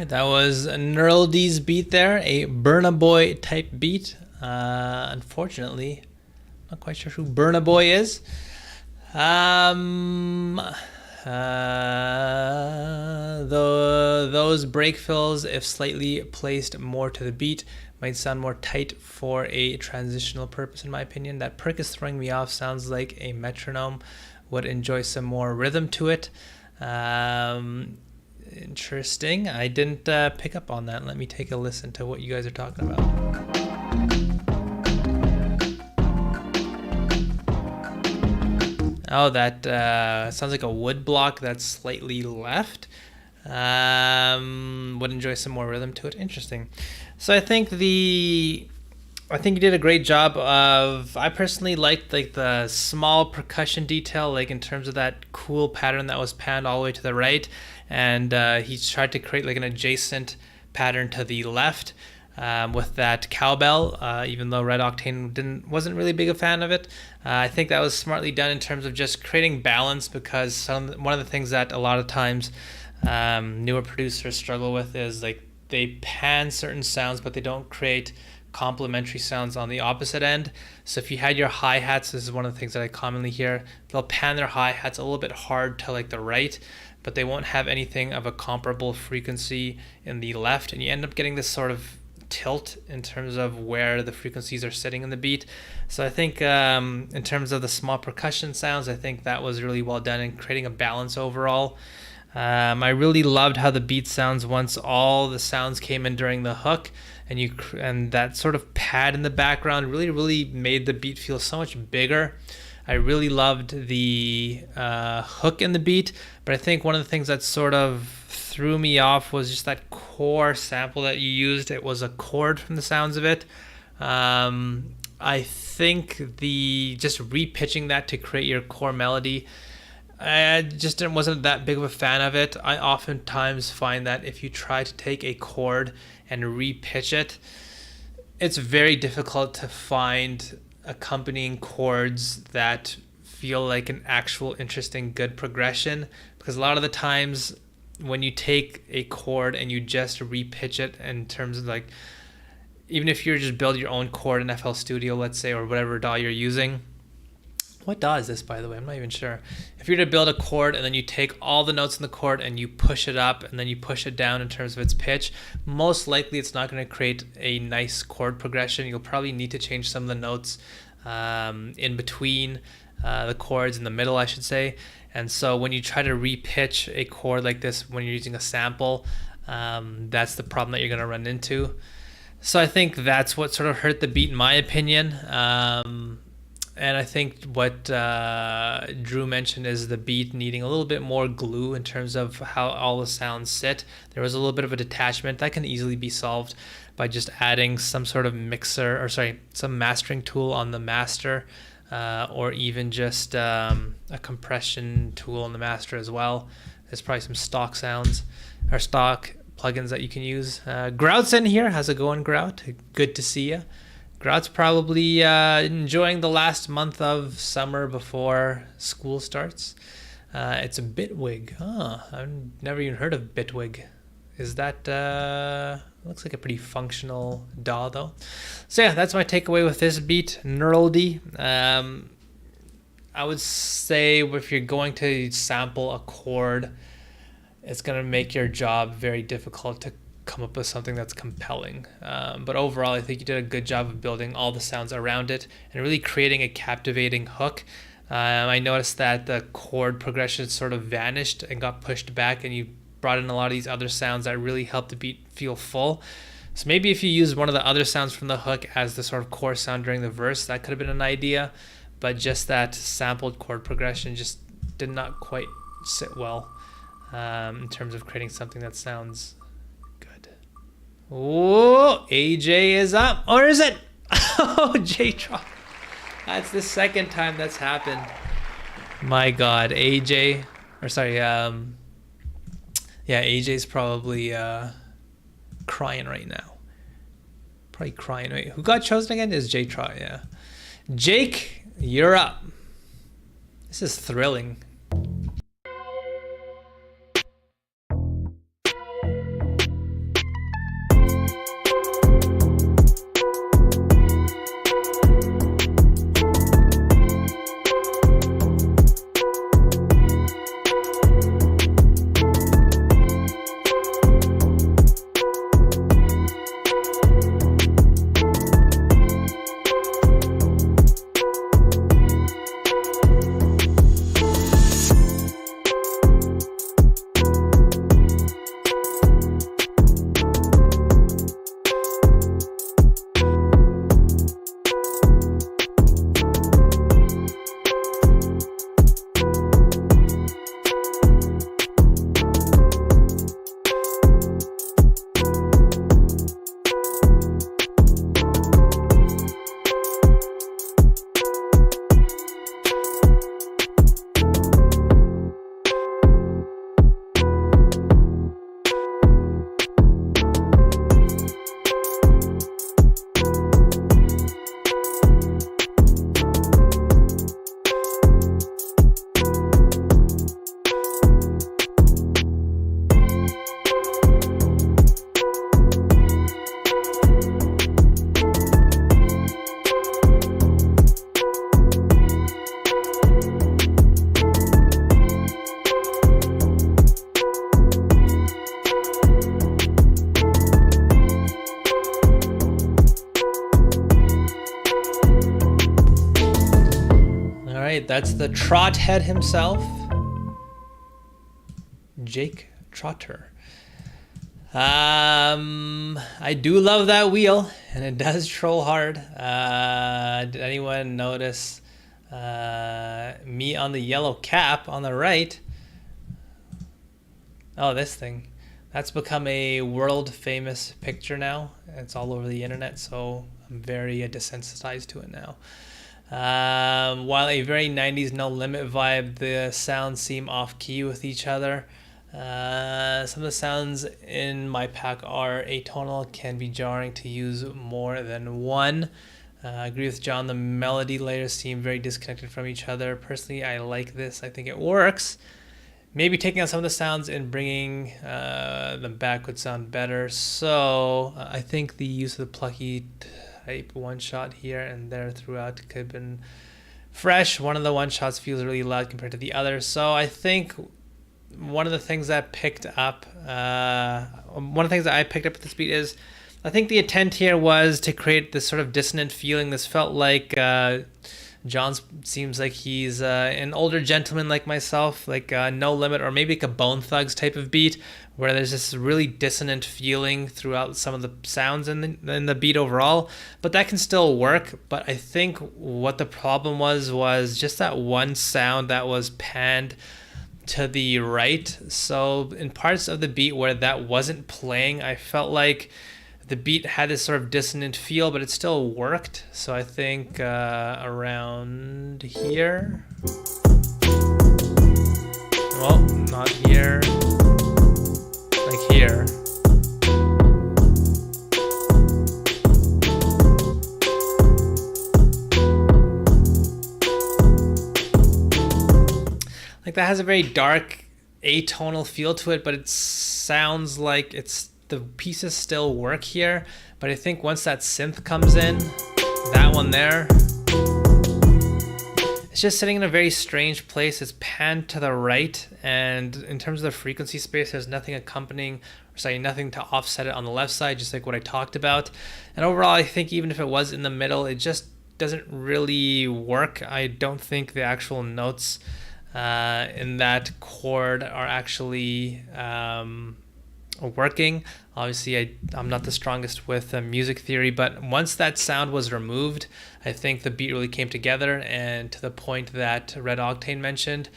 That was Nerdly's beat there, a Burna Boy type beat. Unfortunately, not quite sure who Burna Boy is. Those break fills, if slightly placed more to the beat, might sound more tight for a transitional purpose, in my opinion. That perk is throwing me off. Sounds like a metronome. Would enjoy some more rhythm to it. Interesting. I didn't pick up on that. Let me take a listen to what you guys are talking about. Oh, that sounds like a wood block that's slightly left. Would enjoy some more rhythm to it. Interesting. So I think you did a great job of... I personally liked like the small percussion detail, like in terms of that cool pattern that was panned all the way to the right, and he tried to create like an adjacent pattern to the left with that cowbell, even though Red Octane wasn't really big a fan of it. I think that was smartly done in terms of just creating balance, because one of the things that a lot of times newer producers struggle with is like they pan certain sounds, but they don't create complementary sounds on the opposite end. So if you had your hi-hats, this is one of the things that I commonly hear, they'll pan their hi-hats a little bit hard to like the right, but they won't have anything of a comparable frequency in the left, and you end up getting this sort of tilt in terms of where the frequencies are sitting in the beat. So I think in terms of the small percussion sounds, I think that was really well done in creating a balance overall. I really loved how the beat sounds once all the sounds came in during the hook, and that sort of pad in the background really made the beat feel so much bigger. I really loved the hook in the beat, but I think one of the things that sort of threw me off was just that core sample that you used. It was a chord from the sounds of it. I think the just repitching that to create your core melody, I just wasn't that big of a fan of it. I oftentimes find that if you try to take a chord and repitch it, it's very difficult to find accompanying chords that feel like an actual interesting good progression, because a lot of the times when you take a chord and you just repitch it in terms of like, even if you're just build your own chord in FL Studio, let's say, or whatever DAW you're using. What DAW is this, by the way? I'm not even sure. If you're to build a chord and then you take all the notes in the chord and you push it up and then you push it down in terms of its pitch, most likely it's not going to create a nice chord progression. You'll probably need to change some of the notes in between the chords, in the middle, I should say. And so when you try to repitch a chord like this when you're using a sample, that's the problem that you're going to run into. So I think that's what sort of hurt the beat, in my opinion. And I think what Drew mentioned is the beat needing a little bit more glue in terms of how all the sounds sit. There was a little bit of a detachment that can easily be solved by just adding some sort of some mastering tool on the master, or even just a compression tool on the master as well. There's probably some stock sounds or stock plugins that you can use. Grout's in here. How's it going, Grout? Good to see you. Grout's probably enjoying the last month of summer before school starts. It's a Bitwig. I've never even heard of Bitwig. Is that looks like a pretty functional DAW though. So yeah, that's my takeaway with this beat, Neuraldy. I would say if you're going to sample a chord, it's going to make your job very difficult to come up with something that's compelling. But overall, I think you did a good job of building all the sounds around it and really creating a captivating hook. I noticed that the chord progression sort of vanished and got pushed back, and you brought in a lot of these other sounds that really helped the beat feel full. So maybe if you use one of the other sounds from the hook as the sort of core sound during the verse, that could have been an idea. But just that sampled chord progression just did not quite sit well in terms of creating something that sounds good. Oh, AJ is up. Or is it? Oh, J-Trop. That's the second time that's happened. My God, AJ. Yeah, AJ's probably crying right now. Probably crying. Wait, who got chosen again? Is J-Trop, yeah. Jake, you're up. This is thrilling. That's the trot head himself, Jake Trotter. I do love that wheel, and it does troll hard. Did anyone notice Me on the yellow cap on the right. Oh, this thing. That's become a world famous picture now. It's all over the internet, so I'm very desensitized to it now. While a very 90s No Limit vibe, the sounds seem off key with each other. Some of the sounds in my pack are atonal, can be jarring to use more than one. I agree with John, the melody layers seem very disconnected from each other. Personally, I like this. I think it works. Maybe taking out some of the sounds and bringing them back would sound better. So I think the use of the plucky type one shot here and there throughout could have been fresh. One of the one shots feels really loud compared to the other. So I think one of the things that I picked up with this beat is I think the intent here was to create this sort of dissonant feeling. This felt like John seems like he's an older gentleman like myself, like No Limit, or maybe like a Bone Thugs type of beat, where there's this really dissonant feeling throughout some of the sounds in the beat overall. But that can still work. But I think what the problem was just that one sound that was panned to the right. So in parts of the beat where that wasn't playing, I felt like the beat had this sort of dissonant feel, but it still worked. So I think around here, well, not here, like here. Like that has a very dark atonal feel to it, but it sounds like the pieces still work here. But I think once that synth comes in, that one there, it's just sitting in a very strange place. It's panned to the right, and in terms of the frequency space, there's nothing nothing to offset it on the left side, just like what I talked about. And overall, I think even if it was in the middle, it just doesn't really work. I don't think the actual notes in that chord are actually working. Obviously, I'm not the strongest with music theory, but once that sound was removed, I think the beat really came together, and to the point that Red Octane mentioned,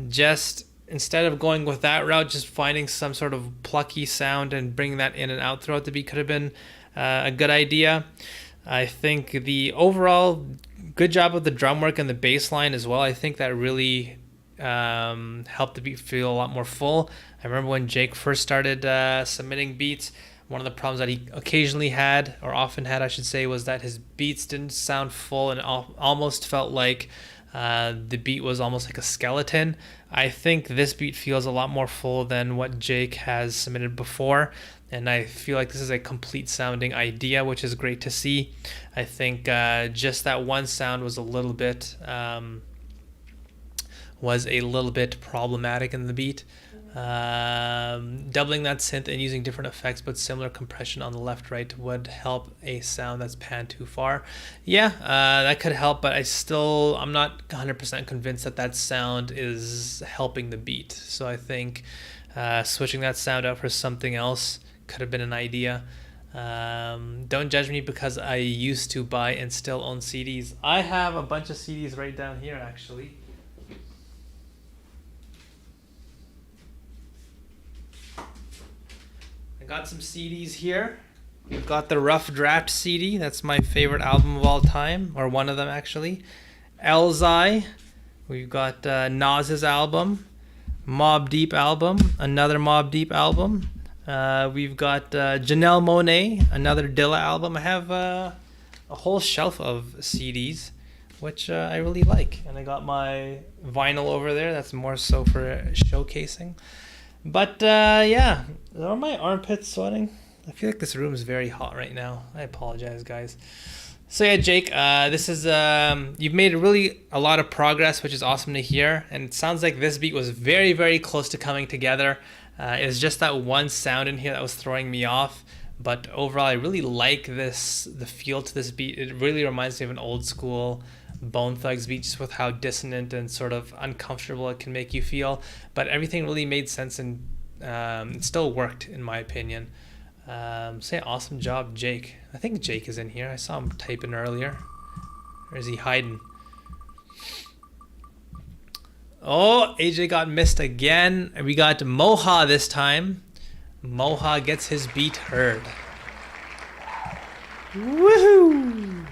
just instead of going with that route, just finding some sort of plucky sound and bringing that in and out throughout the beat could have been a good idea. I think the overall good job with the drum work and the bass line as well. I think that really helped the beat feel a lot more full. I remember when Jake first started submitting beats, one of the problems that he occasionally had, or often had I should say, was that his beats didn't sound full and almost felt like the beat was almost like a skeleton. I think this beat feels a lot more full than what Jake has submitted before, and I feel like this is a complete sounding idea, which is great to see. I think just that one sound was a little bit problematic in the beat. Doubling that synth and using different effects but similar compression on the left right would help a sound that's panned too far. That could help, but I'm not 100% convinced that sound is helping the beat. So I think switching that sound out for something else could have been an idea. Don't judge me because I used to buy and still own CDs. I have a bunch of CDs right down here actually. Got some CDs here. We've got the Rough Draft CD. That's my favorite album of all time, or one of them actually. Elzai. We've got Nas's album, Mobb Deep album, another Mobb Deep album. We've got Janelle Monáe, another Dilla album. I have a whole shelf of CDs, which I really like. And I got my vinyl over there. That's more so for showcasing. But are my armpits sweating? I feel like this room is very hot right now. I apologize, guys. So yeah, Jake, this is you've made really a lot of progress, which is awesome to hear. And it sounds like this beat was very, very close to coming together. It's just that one sound in here that was throwing me off. But overall, I really like the feel to this beat. It really reminds me of an old school Bone Thugs beat, just with how dissonant and sort of uncomfortable it can make you feel. But everything really made sense, and it still worked in my opinion. Awesome job, Jake. I think Jake is in here. I saw him typing earlier. Or is he hiding? Oh, AJ got missed again. We got Moha this time. Moha gets his beat heard. Woohoo!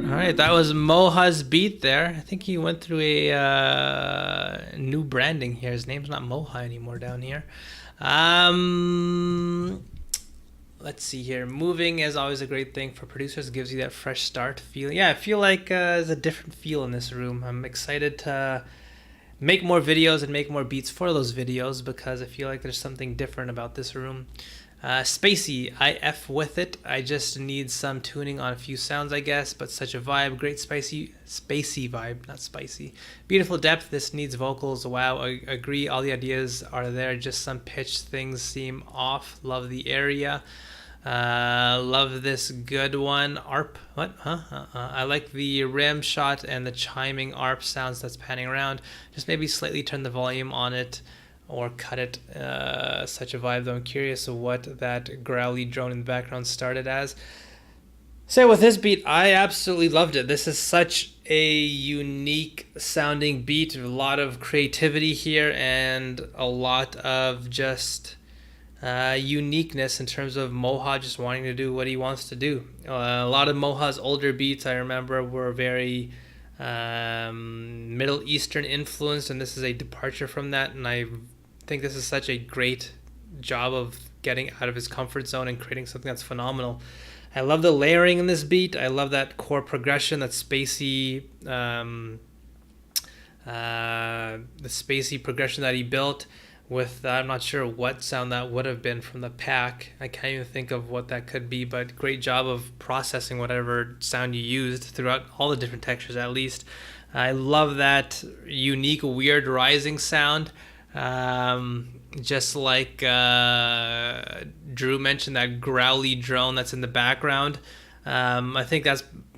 Alright, that was Moha's beat there. I think he went through a new branding here. His name's not Moha anymore down here. Let's see here. Moving is always a great thing for producers. It gives you that fresh start feeling. Yeah, I feel like there's a different feel in this room. I'm excited to make more videos and make more beats for those videos because I feel like there's something different about this room. Spacey, I F with it. I just need some tuning on a few sounds, I guess, but such a vibe. Great spacey vibe, not spicy. Beautiful depth. This needs vocals. Wow, I agree. All the ideas are there. Just some pitch things seem off. Love the area. Love this good one. ARP. What? Huh? I like the rim shot and the chiming ARP sounds that's panning around. Just maybe slightly turn the volume on it or cut it. Such a vibe, though. I'm curious of what that growly drone in the background started as. So with this beat, I absolutely loved it. This is such a unique sounding beat. A lot of creativity here and a lot of just uniqueness in terms of Moha just wanting to do what he wants to do. A lot of Moha's older beats, I remember, were very Middle Eastern influenced, and this is a departure from that, and I think this is such a great job of getting out of his comfort zone and creating something that's phenomenal. I love the layering in this beat. I love that core progression, that spacey, the spacey progression that he built with, I'm not sure what sound that would have been from the pack. I can't even think of what that could be, but great job of processing whatever sound you used throughout all the different textures at least. I love that unique, weird rising sound. Just like Drew mentioned, that growly drone that's in the background. I think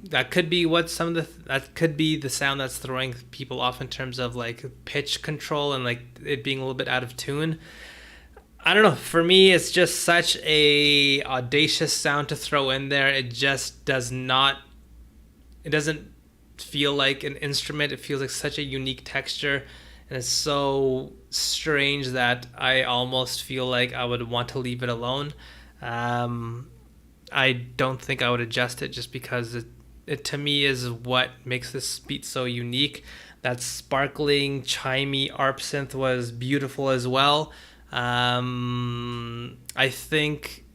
that could be what that could be the sound that's throwing people off in terms of like pitch control and like it being a little bit out of tune. I don't know. For me, it's just such a audacious sound to throw in there. It just does not. It doesn't feel like an instrument. It feels like such a unique texture. And it's so strange that I almost feel like I would want to leave it alone. I don't think I would adjust it just because it to me is what makes this beat so unique. That sparkling, chimey ARP synth was beautiful as well. I think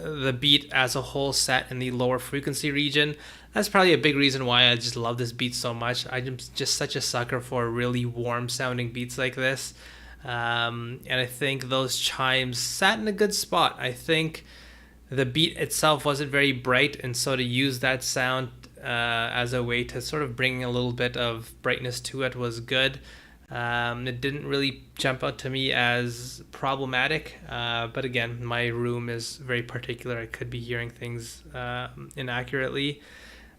the beat as a whole sat in the lower frequency region. That's probably a big reason why I just love this beat so much. I'm just such a sucker for really warm sounding beats like this. And I think those chimes sat in a good spot. I think the beat itself wasn't very bright, and so to use that sound as a way to sort of bring a little bit of brightness to it was good. It didn't really jump out to me as problematic, but again, my room is very particular. I could be hearing things inaccurately.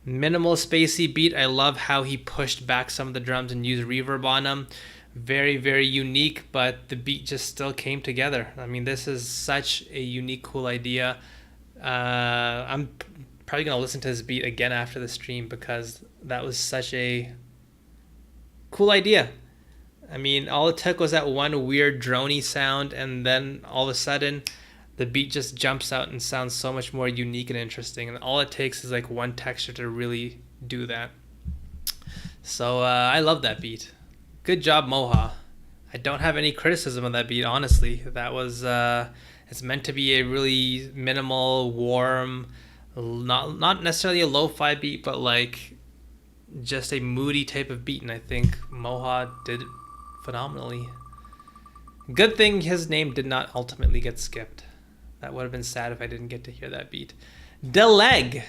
Minimal spacey beat. I love how he pushed back some of the drums and used reverb on them. Very, very unique, but the beat just still came together. I mean, this is such a unique, cool idea. I'm probably going to listen to this beat again after the stream because that was such a cool idea. I mean, all it took was that one weird droney sound, and then all of a sudden the beat just jumps out and sounds so much more unique and interesting. And all it takes is like one texture to really do that. So I love that beat. Good job, Moha. I don't have any criticism of that beat, honestly. That was, it's meant to be a really minimal, warm, not necessarily a lo-fi beat, but like just a moody type of beat. And I think Moha did it phenomenally. Good thing his name did not ultimately get skipped. That would have been sad if I didn't get to hear that beat. Deleg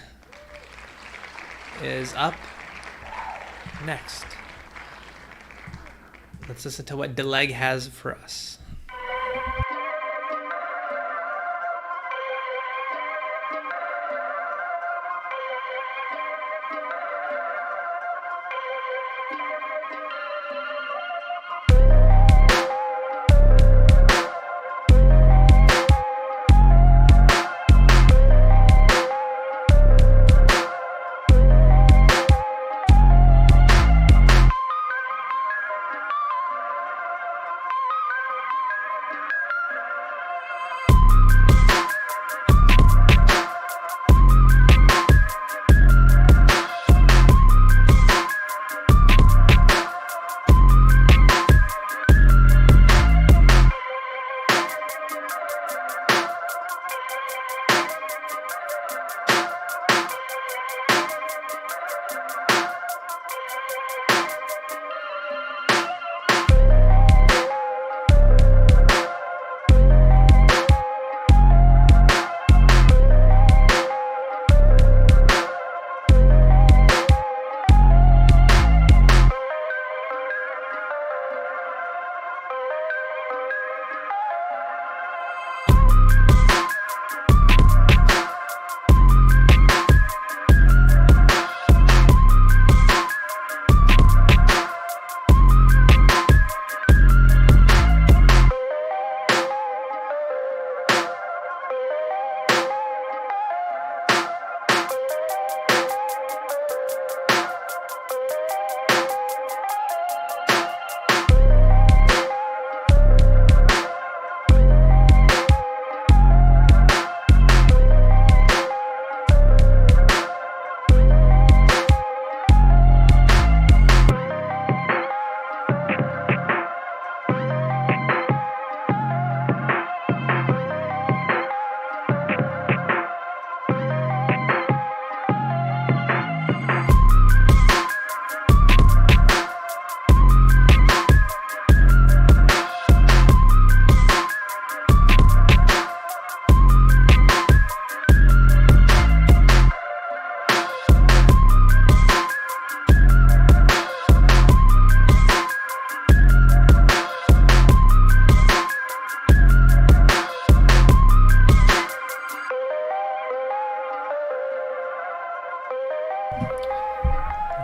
is up next. Let's listen to what Deleg has for us.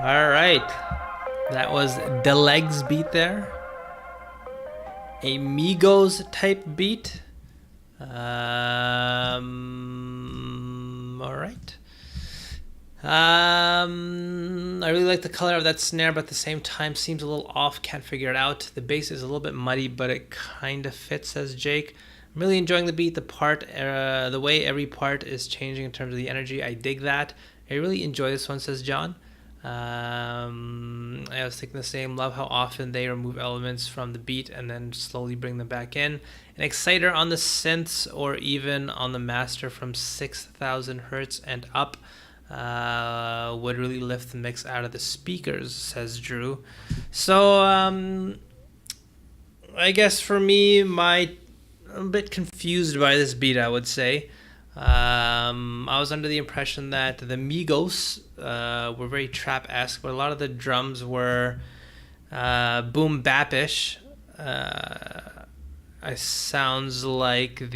All right, that was Deleg's beat there. A Migos type beat. All right. I really like the color of that snare, but at the same time seems a little off. Can't figure it out. The bass is a little bit muddy, but it kind of fits, says Jake. I'm really enjoying the beat, the way every part is changing in terms of the energy. I dig that. I really enjoy this one, says John. I was thinking the same. Love how often they remove elements from the beat and then slowly bring them back in. An exciter on the synths or even on the master from 6,000 hertz and up would really lift the mix out of the speakers, says Drew. So I guess for me, I'm a bit confused by this beat, I would say. I was under the impression that the Migos were very trap-esque, but a lot of the drums were boom bap-ish. It sounds like just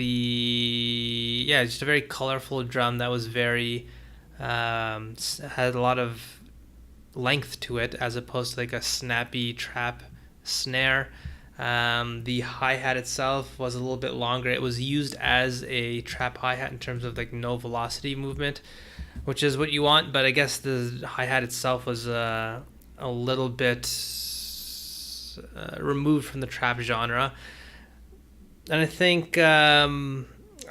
a very colorful drum that was very had a lot of length to it, as opposed to like a snappy trap snare. The hi-hat itself was a little bit longer. It was used as a trap hi-hat in terms of like no velocity movement, which is what you want, but I guess the hi-hat itself was a little bit removed from the trap genre. And I think I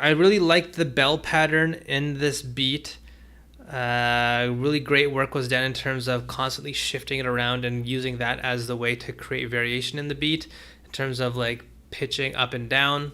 really liked the bell pattern in this beat. Really great work was done in terms of constantly shifting it around and using that as the way to create variation in the beat in terms of like pitching up and down.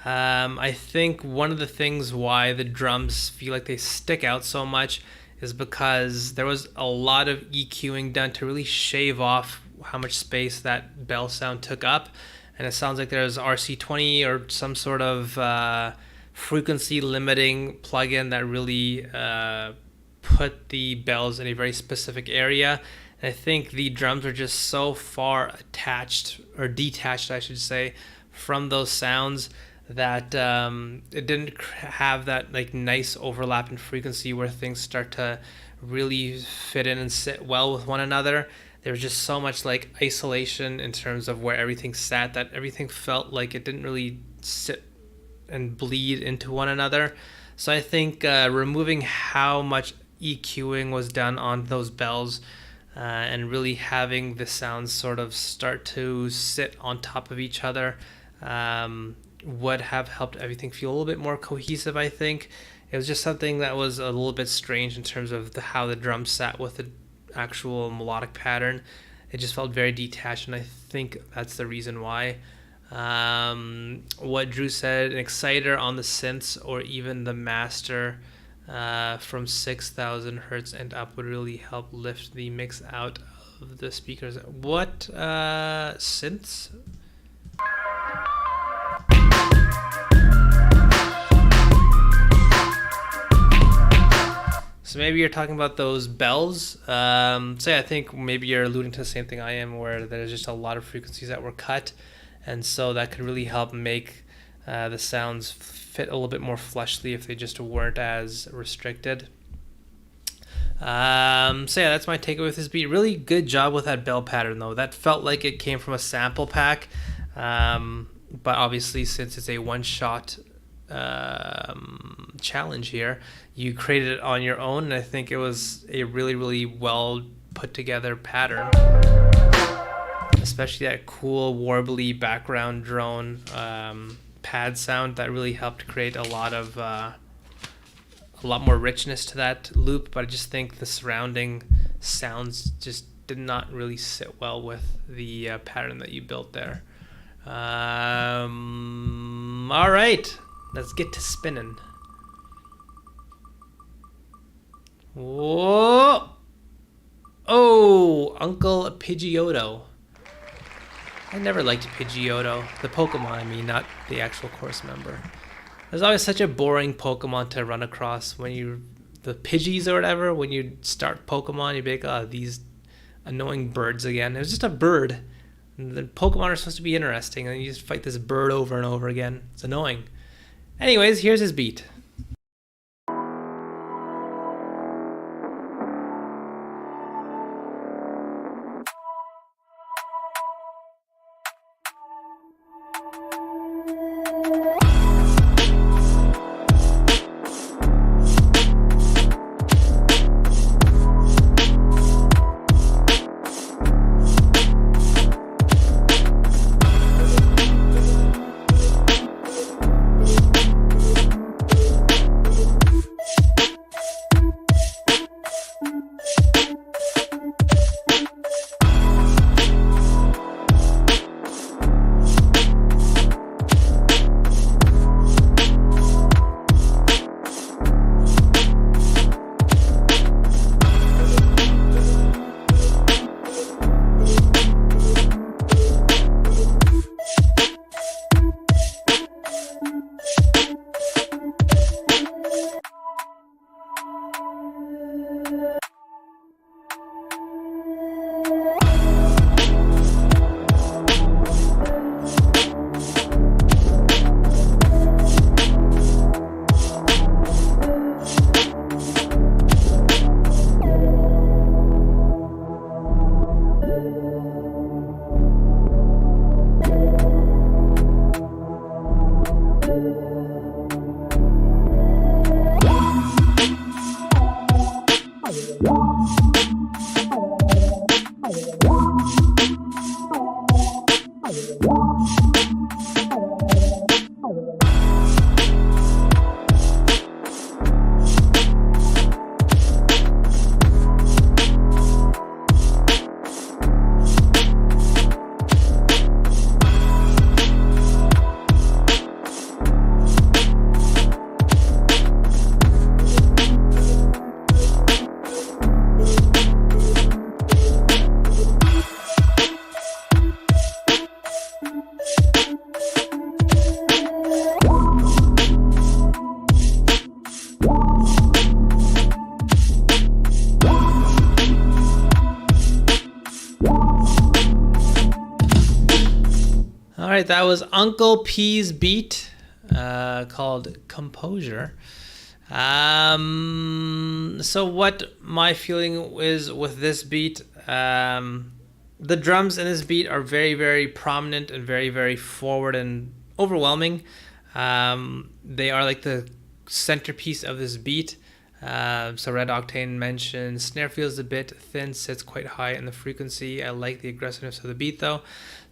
I think one of the things why the drums feel like they stick out so much is because there was a lot of EQing done to really shave off how much space that bell sound took up, and it sounds like there's RC20 or some sort of frequency limiting plugin that really put the bells in a very specific area. And I think the drums are just so far attached, or detached I should say, from those sounds that it didn't have that like nice overlap in frequency where things start to really fit in and sit well with one another. There was just so much like isolation in terms of where everything sat that everything felt like it didn't really sit and bleed into one another. So I think removing how much EQing was done on those bells and really having the sounds sort of start to sit on top of each other would have helped everything feel a little bit more cohesive, I think. It was just something that was a little bit strange in terms of how the drum sat with the actual melodic pattern. It just felt very detached, and I think that's the reason why. What Drew said, an exciter on the synths or even the master from 6,000 hertz and up would really help lift the mix out of the speakers. What synths? So maybe you're talking about those bells. So yeah, I think maybe you're alluding to the same thing I am, where there's just a lot of frequencies that were cut, and so that could really help make the sounds fit a little bit more fleshly if they just weren't as restricted. So yeah, that's my takeaway with this beat. Really good job with that bell pattern though. That felt like it came from a sample pack, but obviously since it's a one-shot challenge here, you created it on your own, and I think it was a really, really well put together pattern. Especially that cool warbly background drone pad sound that really helped create a lot more richness to that loop. But I just think the surrounding sounds just did not really sit well with the pattern that you built there. All right, let's get to spinning. Whoa! Oh, Uncle Pidgeotto. I never liked Pidgeotto. The Pokemon, I mean, not the actual course member. There's always such a boring Pokemon to run across when the Pidgeys or whatever, when you start Pokemon, you'd be like, oh, these annoying birds again. It was just a bird. And the Pokemon are supposed to be interesting, and you just fight this bird over and over again. It's annoying. Anyways, here's his beat. All right, that was Uncle P's beat called Composure. So what my feeling is with this beat, the drums in this beat are very, very prominent and very, very forward and overwhelming. They are like the centerpiece of this beat. So Red Octane mentioned snare feels a bit thin, sits quite high in the frequency. I like the aggressiveness of the beat though.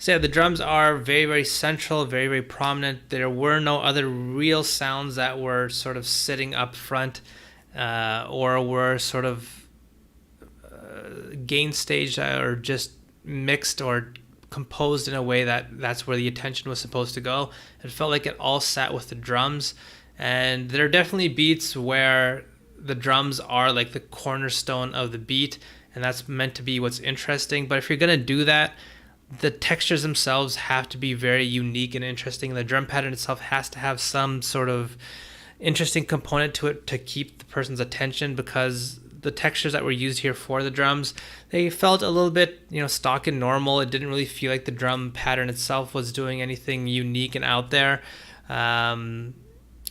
So yeah, the drums are very, very central, very, very prominent. There were no other real sounds that were sort of sitting up front or were sort of gain staged or just mixed or composed in a way that's where the attention was supposed to go. It felt like it all sat with the drums. And there are definitely beats where the drums are like the cornerstone of the beat, and that's meant to be what's interesting. But if you're going to do that, the textures themselves have to be very unique and interesting. The drum pattern itself has to have some sort of interesting component to it to keep the person's attention, because the textures that were used here for the drums, they felt a little bit, stock and normal. It didn't really feel like the drum pattern itself was doing anything unique and out there.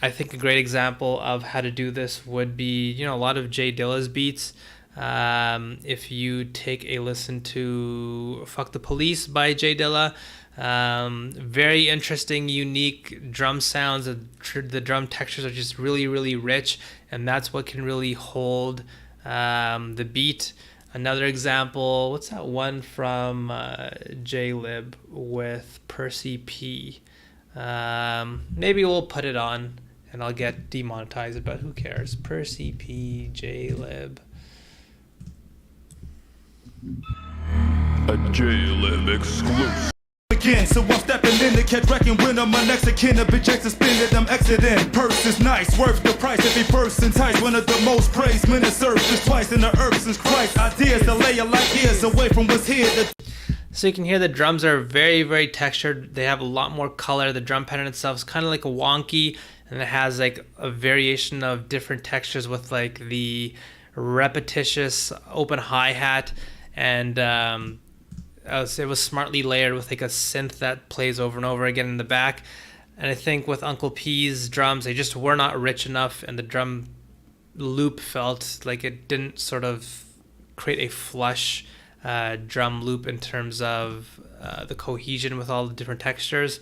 I think a great example of how to do this would be, a lot of Jay Dilla's beats. If you take a listen to Fuck the Police by Jay Dilla, very interesting, unique drum sounds. The drum textures are just really, really rich, and that's what can really hold the beat. Another example, what's that one from J-Lib with Percy P? Maybe we'll put it on and I'll get demonetized, but who cares? Percy P, J-Lib. A J-Lib exclusive. Again, so I'm stepping in to catch wrecking when I'm my next of kin. A bitch exit spinning, I'm exiting. Purse is nice, worth the price. If he first entice, one of the most praised men that served this twice in the earth since Christ. Ideas to lay a light years away from what's here. So you can hear the drums are very, very textured. They have a lot more color. The drum pattern itself is kind of like a wonky, and it has like a variation of different textures with like the repetitious open hi-hat, and it was smartly layered with like a synth that plays over and over again in the back. And I think with Uncle P's drums, they just were not rich enough, and the drum loop felt like it didn't sort of create a flush drum loop in terms of the cohesion with all the different textures.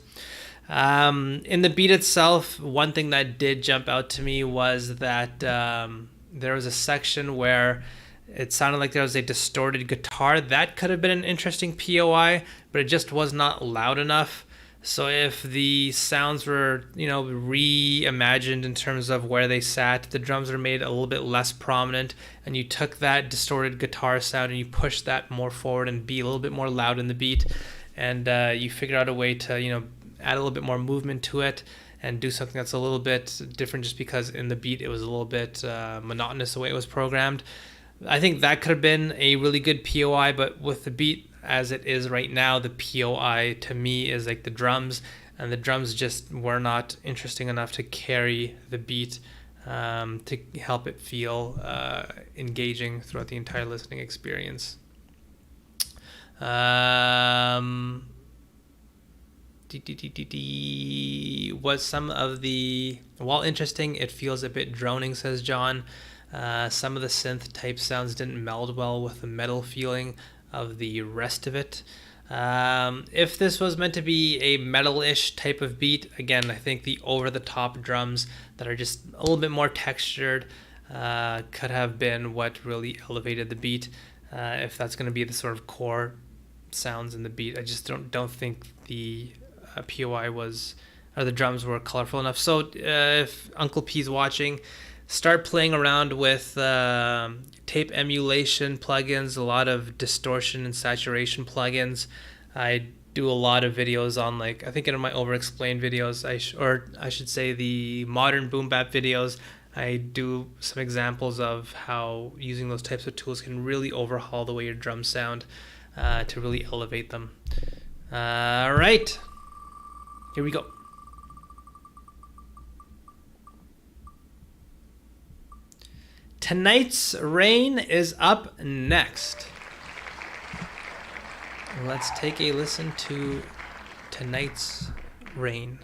In the beat itself, one thing that did jump out to me was that there was a section where it sounded like there was a distorted guitar. That could have been an interesting POI, but it just was not loud enough. So if the sounds were, reimagined in terms of where they sat, the drums were made a little bit less prominent, and you took that distorted guitar sound and you pushed that more forward and be a little bit more loud in the beat, and you figured out a way to, add a little bit more movement to it and do something that's a little bit different, just because in the beat it was a little bit monotonous the way it was programmed. I think that could have been a really good POI, but with the beat as it is right now, the POI to me is like the drums, and the drums just were not interesting enough to carry the beat to help it feel engaging throughout the entire listening experience. Was some of the, while interesting, it feels a bit droning, says John. Some of the synth type sounds didn't meld well with the metal feeling of the rest of it. If this was meant to be a metal-ish type of beat, again, I think the over-the-top drums that are just a little bit more textured could have been what really elevated the beat. If that's going to be the sort of core sounds in the beat, I just don't think the POI was, or the drums were colorful enough. So if Uncle P's watching, start playing around with tape emulation plugins, a lot of distortion and saturation plugins. I do a lot of videos on, like, I think in my over-explained videos, I should say the modern boom bap videos, I do some examples of how using those types of tools can really overhaul the way your drums sound to really elevate them. All right, here we go. Tonight's Rain is up next. Let's take a listen to Tonight's Rain.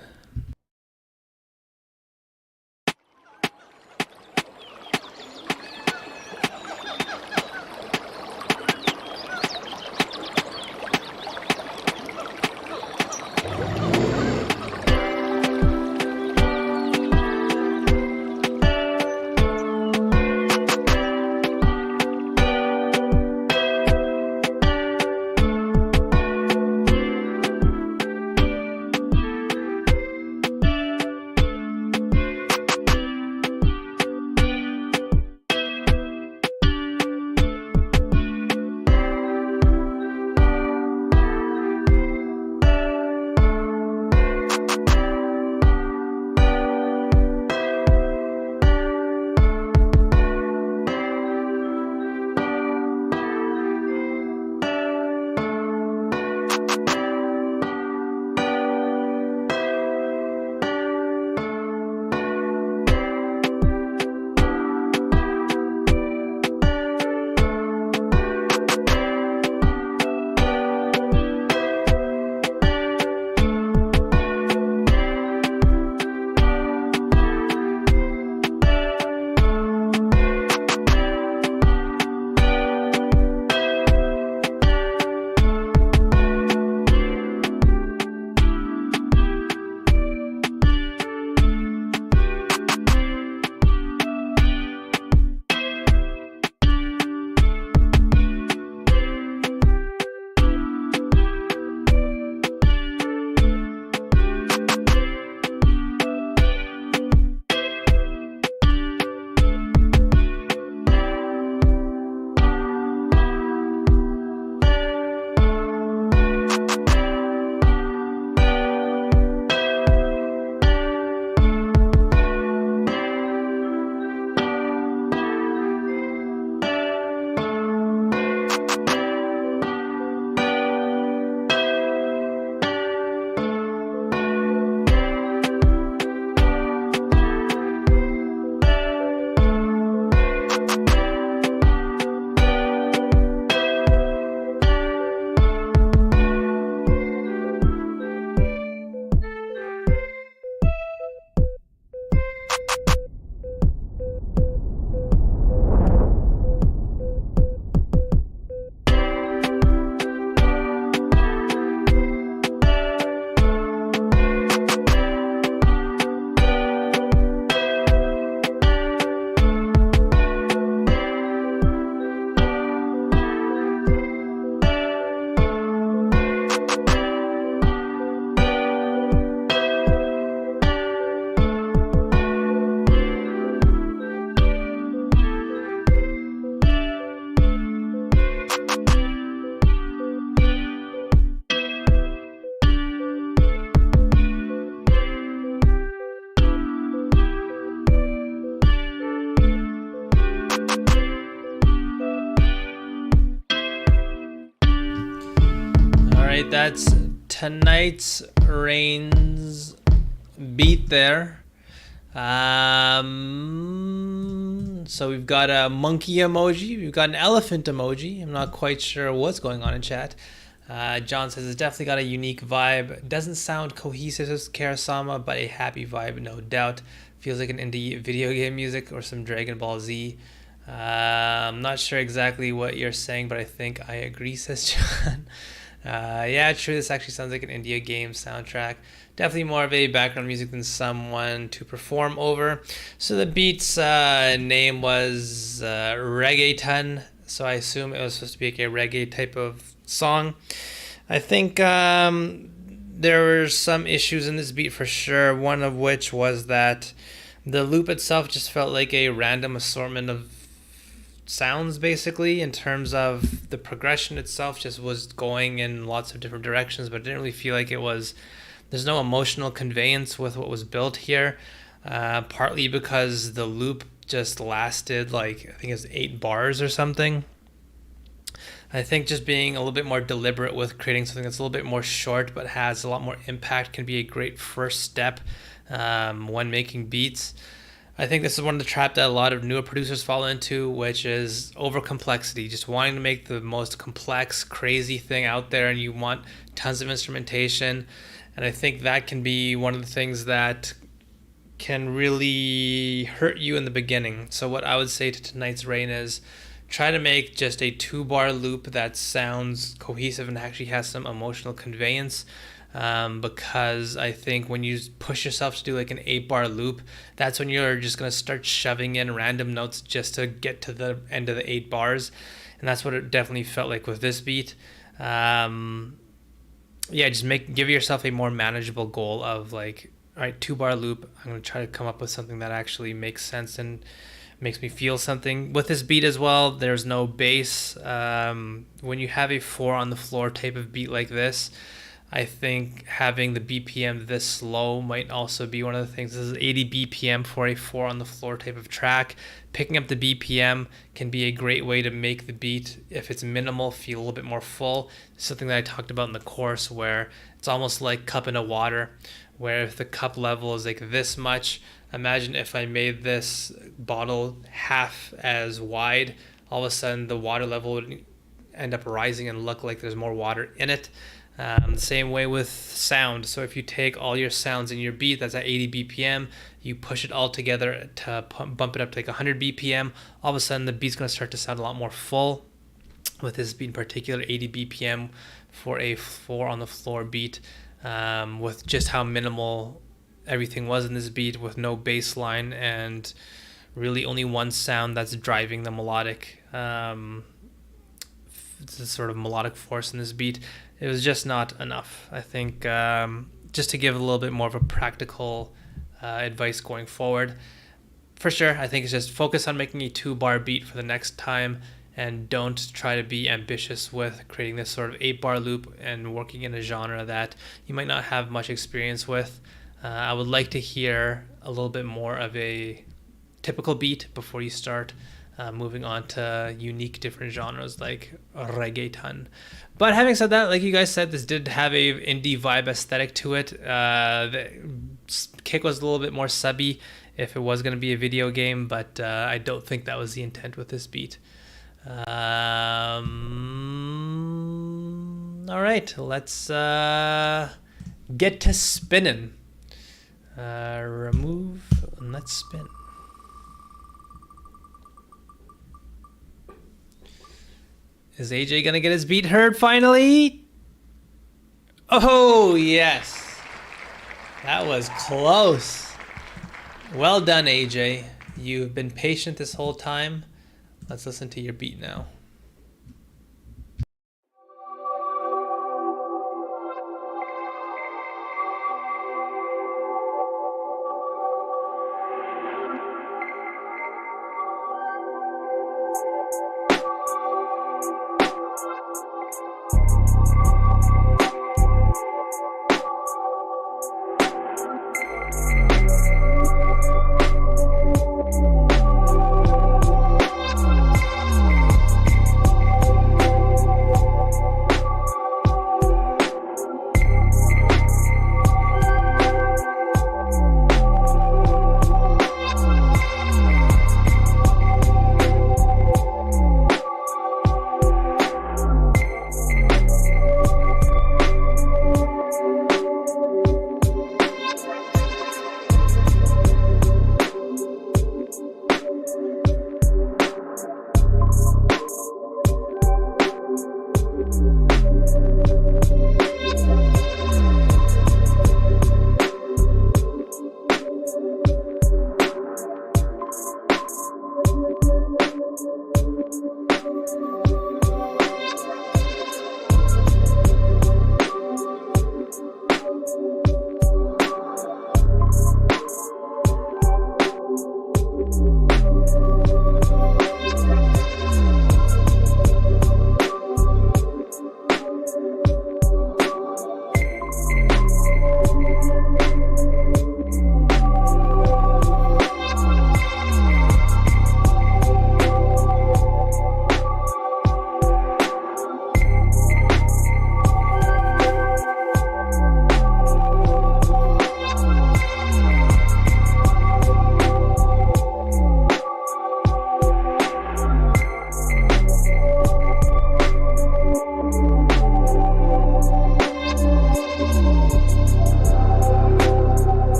right, that's tonight's Rain's beat there. So we've got a monkey emoji, we've got an elephant emoji. I'm not quite sure what's going on in chat. John says it's definitely got a unique vibe. Doesn't sound cohesive as Karasama, but a happy vibe, no doubt. Feels like an indie video game music or some Dragon Ball Z. I'm not sure exactly what you're saying, but I think I agree, says John. Yeah, true. This actually sounds like an India game soundtrack. Definitely more of a background music than someone to perform over. So the beat's name was Reggaeton. So I assume it was supposed to be like a reggae type of song. I think there were some issues in this beat for sure. One of which was that the loop itself just felt like a random assortment of sounds, basically, in terms of the progression itself just was going in lots of different directions, but it didn't really feel like it was, there's no emotional conveyance with what was built here, partly because the loop just lasted like, I think it was 8 bars or something. I think just being a little bit more deliberate with creating something that's a little bit more short but has a lot more impact can be a great first step when making beats. I think this is one of the traps that a lot of newer producers fall into, which is over complexity, just wanting to make the most complex, crazy thing out there, and you want tons of instrumentation. And I think that can be one of the things that can really hurt you in the beginning. So what I would say to Tonight's Rain is try to make just a 2-bar loop that sounds cohesive and actually has some emotional conveyance. Because I think when you push yourself to do like an 8-bar loop, that's when you're just going to start shoving in random notes just to get to the end of the 8 bars. And that's what it definitely felt like with this beat. Yeah, just give yourself a more manageable goal of like, all right, 2-bar loop. I'm going to try to come up with something that actually makes sense and makes me feel something. With this beat as well, there's no bass. When you have a 4 on the floor type of beat like this, I think having the BPM this slow might also be one of the things. This is 80 BPM for a 4 on the floor type of track. Picking up the BPM can be a great way to make the beat, if it's minimal, feel a little bit more full. Something that I talked about in the course, where it's almost like cup in a water, where if the cup level is like this much, imagine if I made this bottle half as wide, all of a sudden the water level would end up rising and look like there's more water in it. The same way with sound. So if you take all your sounds in your beat that's at 80 BPM, you push it all together to bump it up to like 100 BPM, all of a sudden the beat's going to start to sound a lot more full. With this beat in particular, 80 BPM for a 4 on the floor beat, with just how minimal everything was in this beat, with no bass line and really only one sound that's driving the melodic, the sort of melodic force in this beat. It was just not enough. I think just to give a little bit more of a practical advice going forward, for sure, I think it's just focus on making a 2-bar beat for the next time, and don't try to be ambitious with creating this sort of 8-bar loop and working in a genre that you might not have much experience with. I would like to hear a little bit more of a typical beat before you start moving on to unique different genres like reggaeton. But having said that, like you guys said, this did have a indie vibe aesthetic to it. The kick was a little bit more subby if it was going to be a video game, but I don't think that was the intent with this beat. All right, let's get to spinning. Remove and let's spin. Is AJ gonna get his beat heard finally? Oh yes, that was close. Well done, AJ. You've been patient this whole time. Let's listen to your beat now.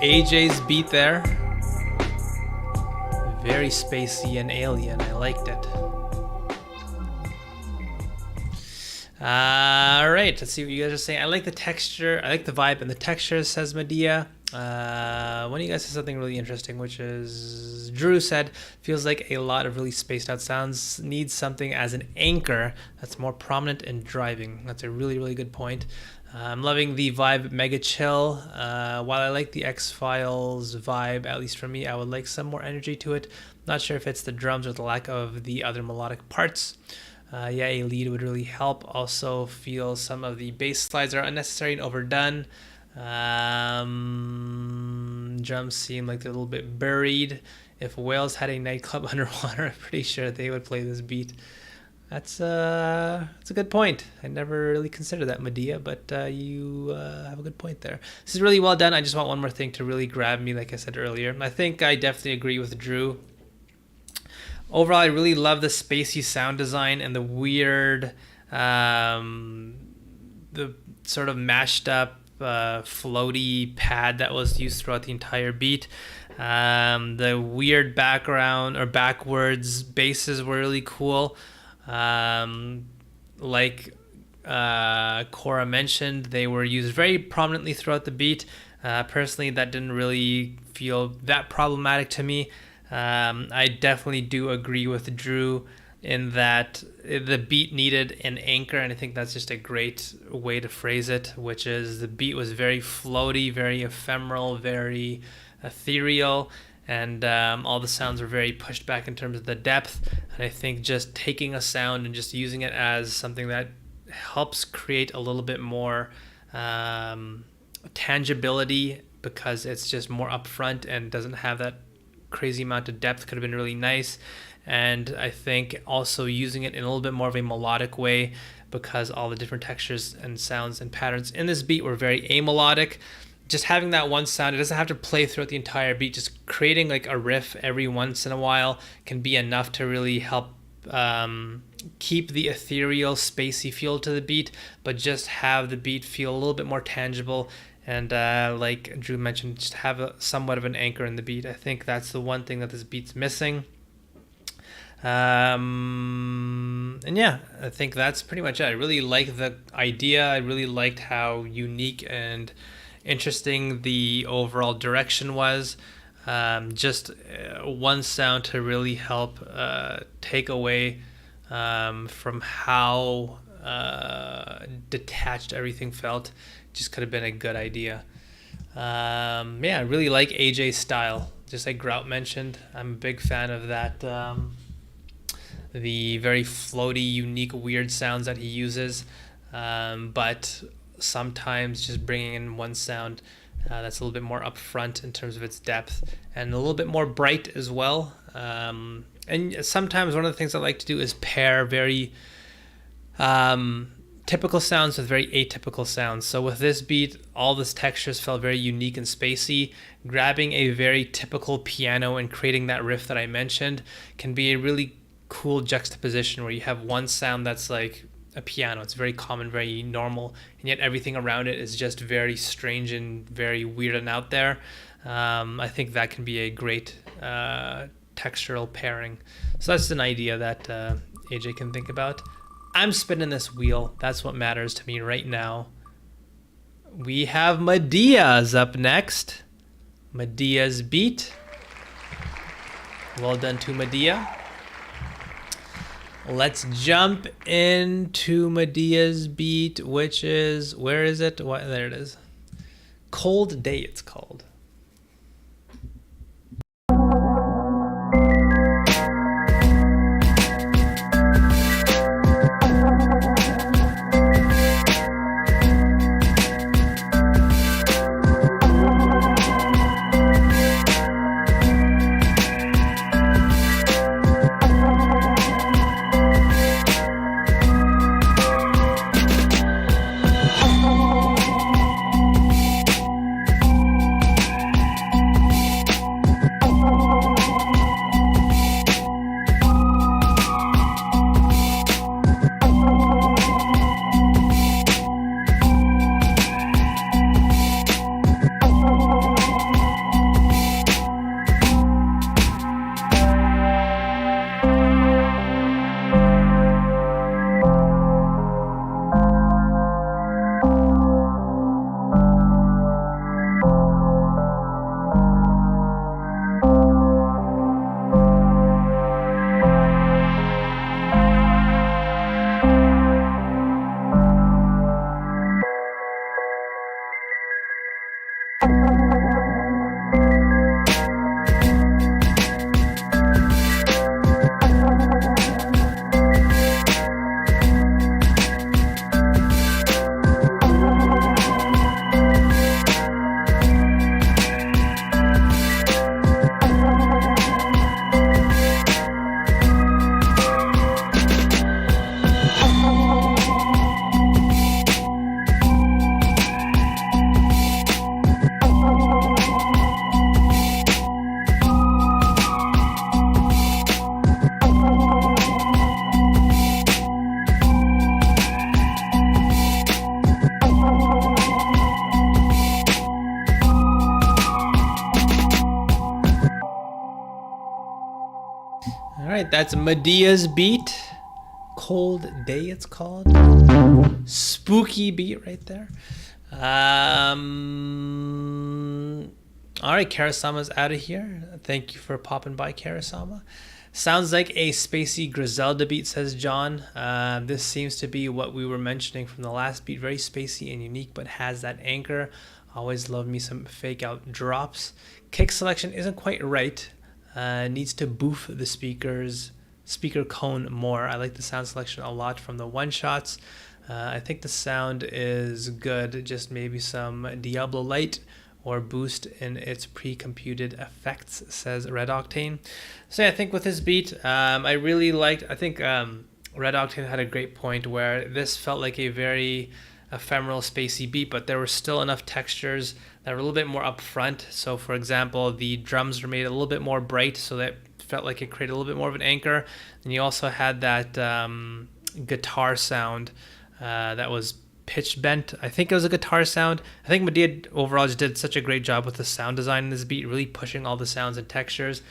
AJ's beat there. Very spacey and alien. I liked it. All right, let's see what you guys are saying. I like the texture. I like the vibe and the texture, says Medea. One of you guys said something really interesting, which is Drew said, feels like a lot of really spaced out sounds needs something as an anchor that's more prominent in driving. That's a really, really good point. I'm loving the vibe, mega chill. While I like the X-Files vibe, at least for me, I would like some more energy to it. Not sure if it's the drums or the lack of the other melodic parts. Yeah, a lead would really help. Also feel some of the bass slides are unnecessary and overdone. Drums seem like they're a little bit buried. If whales had a nightclub underwater, I'm pretty sure they would play this beat. That's a good point. I never really considered that, Medea, but you have a good point there. This is really well done. I just want one more thing to really grab me, like I said earlier. I think I definitely agree with Drew. Overall, I really love the spacey sound design and the weird, the sort of mashed up, floaty pad that was used throughout the entire beat. The weird background or backwards basses were really cool. Like Cora mentioned, they were used very prominently throughout the beat. Personally, that didn't really feel that problematic to me. I definitely do agree with Drew in that the beat needed an anchor, and I think that's just a great way to phrase it, which is the beat was very floaty, very ephemeral, very ethereal, and all the sounds were very pushed back in terms of the depth. And I think just taking a sound and just using it as something that helps create a little bit more tangibility, because it's just more upfront and doesn't have that crazy amount of depth, could have been really nice. And I think also using it in a little bit more of a melodic way, because all the different textures and sounds and patterns in this beat were very amelodic. Just having that one sound, it doesn't have to play throughout the entire beat. Just creating like a riff every once in a while can be enough to really help keep the ethereal, spacey feel to the beat, but just have the beat feel a little bit more tangible. And like Drew mentioned, just have somewhat of an anchor in the beat. I think that's the one thing that this beat's missing. And yeah, I think that's pretty much it. I really like the idea. I really liked how unique and interesting the overall direction was. Just one sound to really help take away from how detached everything felt. Just could have been a good idea. Yeah, I really like AJ's style. Just like Grout mentioned, I'm a big fan of that. The very floaty, unique, weird sounds that he uses. But sometimes just bringing in one sound that's a little bit more upfront in terms of its depth and a little bit more bright as well. And sometimes one of the things I like to do is pair very typical sounds with very atypical sounds. So with this beat, all this textures felt very unique and spacey. Grabbing a very typical piano and creating that riff that I mentioned can be a really cool juxtaposition, where you have one sound that's like a piano. It's very common, very normal, and yet everything around it is just very strange and very weird and out there. I think that can be a great textural pairing. So that's an idea that AJ can think about. I'm spinning this wheel. That's what matters to me right now. We have Medea's up next. Medea's beat. Well done to Medea. Let's jump into Medea's beat, which is, where is it? What, there it is. Cold Day, it's called. All right, that's Medea's beat. Cold Day, it's called. Spooky beat right there. All right, Karasama's out of here. Thank you for popping by, Karasama. Sounds like a spacey Griselda beat, says John. This seems to be what we were mentioning from the last beat. Very spacey and unique, but has that anchor. Always love me some fake out drops. Kick selection isn't quite right. Needs to boof the speaker cone more. I like the sound selection a lot from the one shots. I think the sound is good. Just maybe some Diablo Light or boost in its pre-computed effects, says Red Octane. So yeah, I think with this beat, I really liked, I think Red Octane had a great point where this felt like a very ephemeral, spacey beat, but there were still enough textures that were a little bit more upfront. So for example, the drums were made a little bit more bright, so that felt like it created a little bit more of an anchor. And you also had that guitar sound that was pitch bent. I think it was a guitar sound. I think Medea overall just did such a great job with the sound design in this beat, really pushing all the sounds and textures.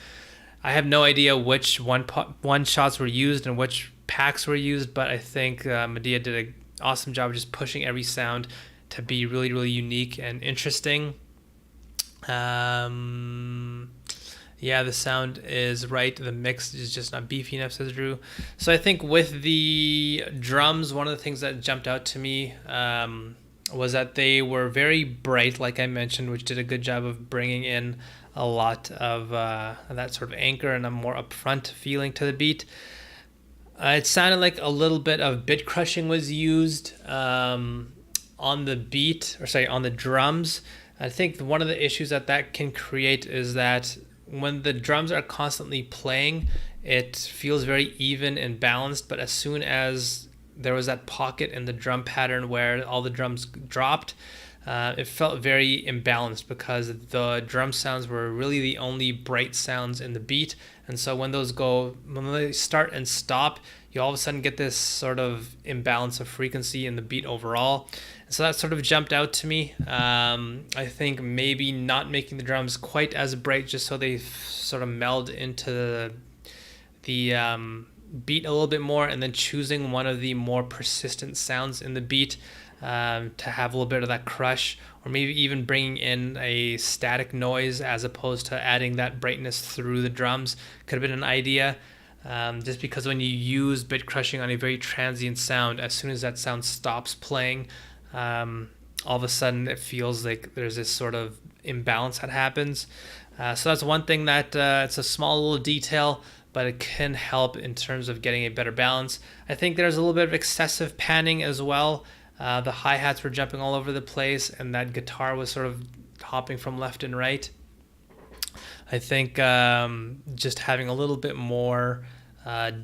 I have no idea which one shots were used and which packs were used, but I think Medea did an awesome job of just pushing every sound to be really, really unique and interesting. Yeah, the sound is right. The mix is just not beefy enough, says Drew. So I think with the drums, one of the things that jumped out to me was that they were very bright, like I mentioned, which did a good job of bringing in a lot of that sort of anchor and a more upfront feeling to the beat. It sounded like a little bit of bit crushing was used on the beat, or sorry, on the drums. I think one of the issues that can create is that when the drums are constantly playing, it feels very even and balanced, but as soon as there was that pocket in the drum pattern where all the drums dropped, it felt very imbalanced because the drum sounds were really the only bright sounds in the beat. And so when they start and stop, you all of a sudden get this sort of imbalance of frequency in the beat overall. And so that sort of jumped out to me. I think maybe not making the drums quite as bright just so they sort of meld into the beat a little bit more, and then choosing one of the more persistent sounds in the beat to have a little bit of that crush, or maybe even bringing in a static noise as opposed to adding that brightness through the drums could have been an idea. Just because when you use bit crushing on a very transient sound, as soon as that sound stops playing, all of a sudden it feels like there's this sort of imbalance that happens. So that's one thing that it's a small little detail, but it can help in terms of getting a better balance. I think there's a little bit of excessive panning as well. The hi-hats were jumping all over the place, and that guitar was sort of hopping from left and right. I think just having a little bit more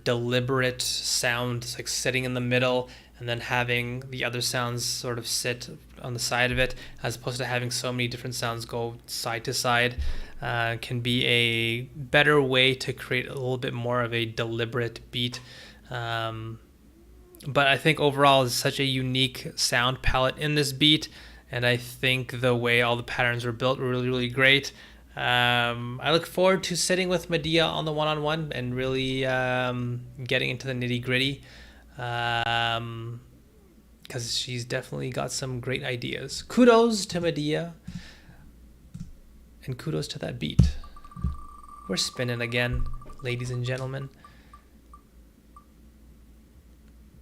deliberate sound, like sitting in the middle, and then having the other sounds sort of sit on the side of it, as opposed to having so many different sounds go side to side, can be a better way to create a little bit more of a deliberate beat. But I think overall it's such a unique sound palette in this beat, and I think the way all the patterns were built were really, really great. I look forward to sitting with Medea on the one-on-one and really getting into the nitty-gritty, because she's definitely got some great ideas. Kudos to Medea, and kudos to that beat. We're spinning again, ladies and gentlemen.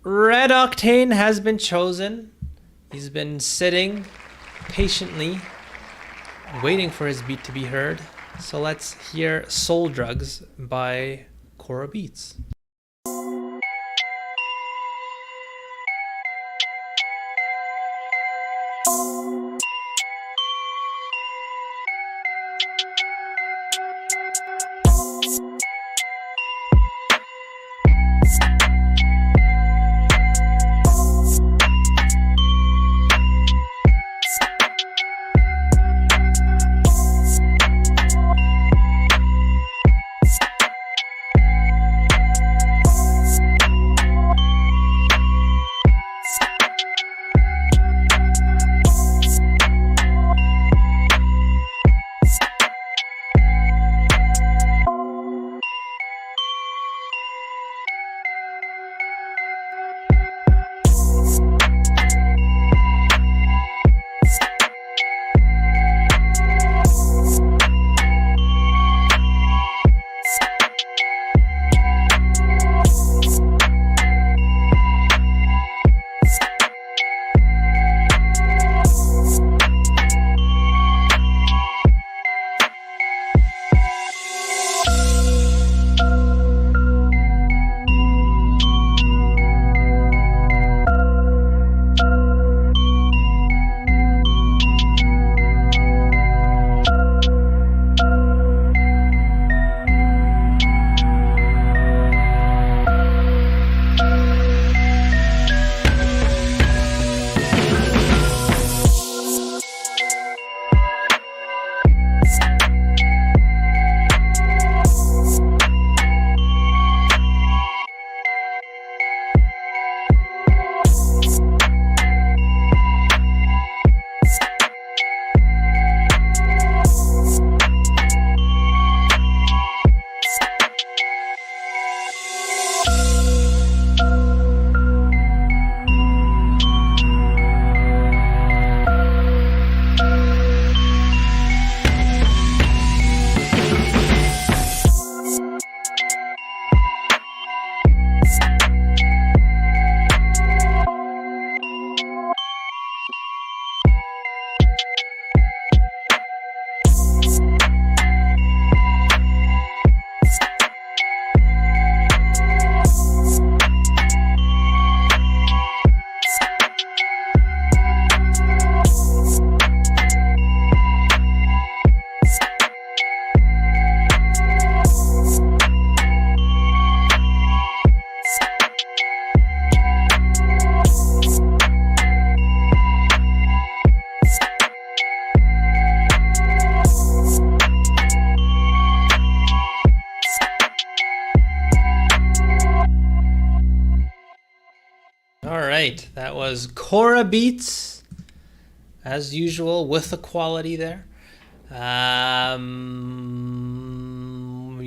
Red Octane has been chosen. He's been sitting patiently, waiting for his beat to be heard. So let's hear Soul Drugs by Cora Beats. right, that was Cora Beats, as usual, with the quality there. You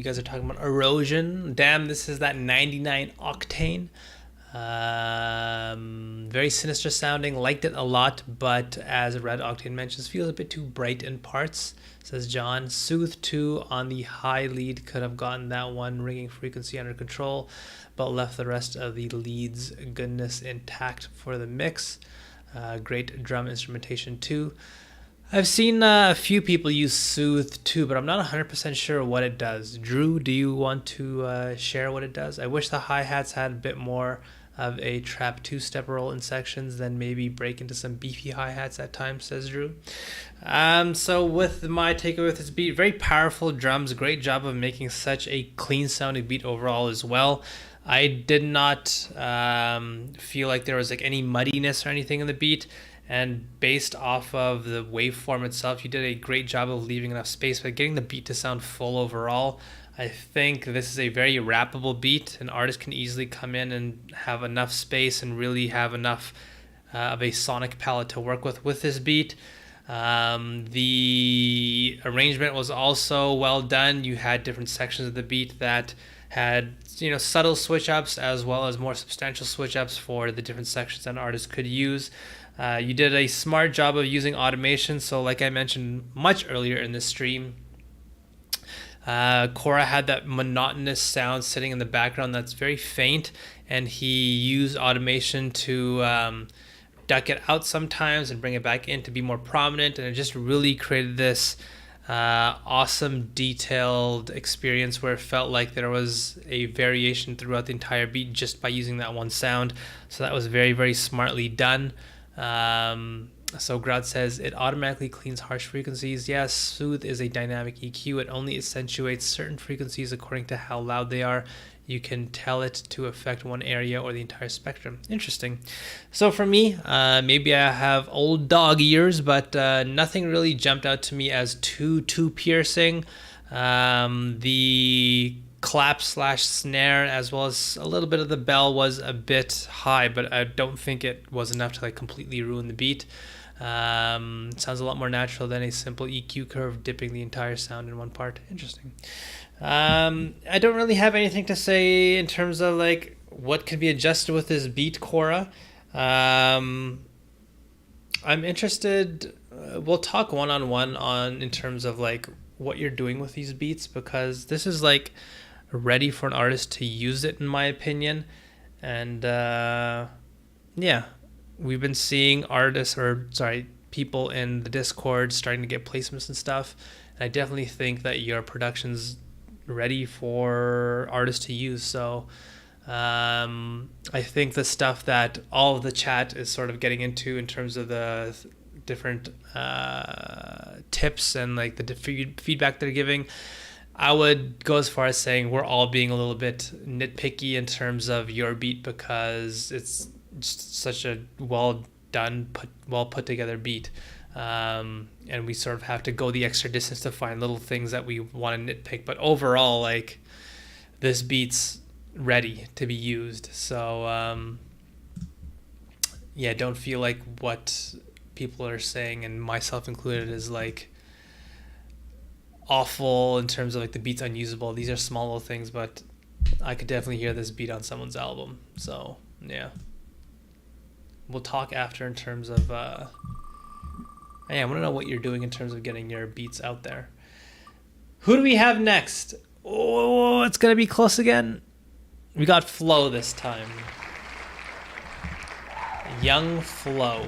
guys are talking about Erosion. Damn, this is that 99 octane. Very sinister sounding. Liked it a lot, but as Red Octane mentions, feels a bit too bright in parts, says John. Soothe 2 on the high lead. Could have gotten that one ringing frequency under control, but left the rest of the lead's goodness intact for the mix. Great drum instrumentation too. I've seen a few people use Soothe too, but I'm not 100% sure what it does. Drew, do you want to share what it does? I wish the hi-hats had a bit more of a trap two-step roll in sections, then maybe break into some beefy hi-hats at times, says Drew. So with my takeaway with this beat, very powerful drums, great job of making such a clean-sounding beat overall as well. I did not feel like there was like any muddiness or anything in the beat. And based off of the waveform itself, you did a great job of leaving enough space, but getting the beat to sound full overall. I think this is a very rappable beat. An artist can easily come in and have enough space and really have enough of a sonic palette to work with this beat. The arrangement was also well done. You had different sections of the beat that had, you know, subtle switch ups as well as more substantial switch ups for the different sections that an artist could use. You did a smart job of using automation. So like I mentioned much earlier in the stream, Cora had that monotonous sound sitting in the background that's very faint, and he used automation to duck it out sometimes and bring it back in to be more prominent, and it just really created this awesome detailed experience where it felt like there was a variation throughout the entire beat just by using that one sound. So that was very, very smartly done. So Grout says it automatically cleans harsh frequencies. Yes, Soothe is a dynamic EQ. It only accentuates certain frequencies according to how loud they are. You can tell it to affect one area or the entire spectrum. Interesting. So for me, maybe I have old dog ears, but nothing really jumped out to me as too piercing. The clap / snare as well as a little bit of the bell was a bit high, but I don't think it was enough to like completely ruin the beat. Sounds a lot more natural than a simple EQ curve dipping the entire sound in one part. Interesting. I don't really have anything to say in terms of like what could be adjusted with this beat, Cora. I'm interested. We'll talk one-on-one on in terms of like what you're doing with these beats, because this is like ready for an artist to use it in my opinion. And yeah, we've been seeing people in the Discord starting to get placements and stuff, and I definitely think that your production's ready for artists to use. So I think the stuff that all of the chat is sort of getting into in terms of the different tips and like the feedback they're giving, I would go as far as saying we're all being a little bit nitpicky in terms of your beat, because it's just such a well put together beat, and we sort of have to go the extra distance to find little things that we want to nitpick. But overall, like, this beat's ready to be used. So yeah, don't feel like what people are saying, and myself included, is like awful in terms of like the beat's unusable. These are small little things, but I could definitely hear this beat on someone's album. So yeah, we'll talk after in terms of I want to know what you're doing in terms of getting your beats out there. Who do we have next? Oh, it's gonna be close again. We got Flo this time. Young Flo.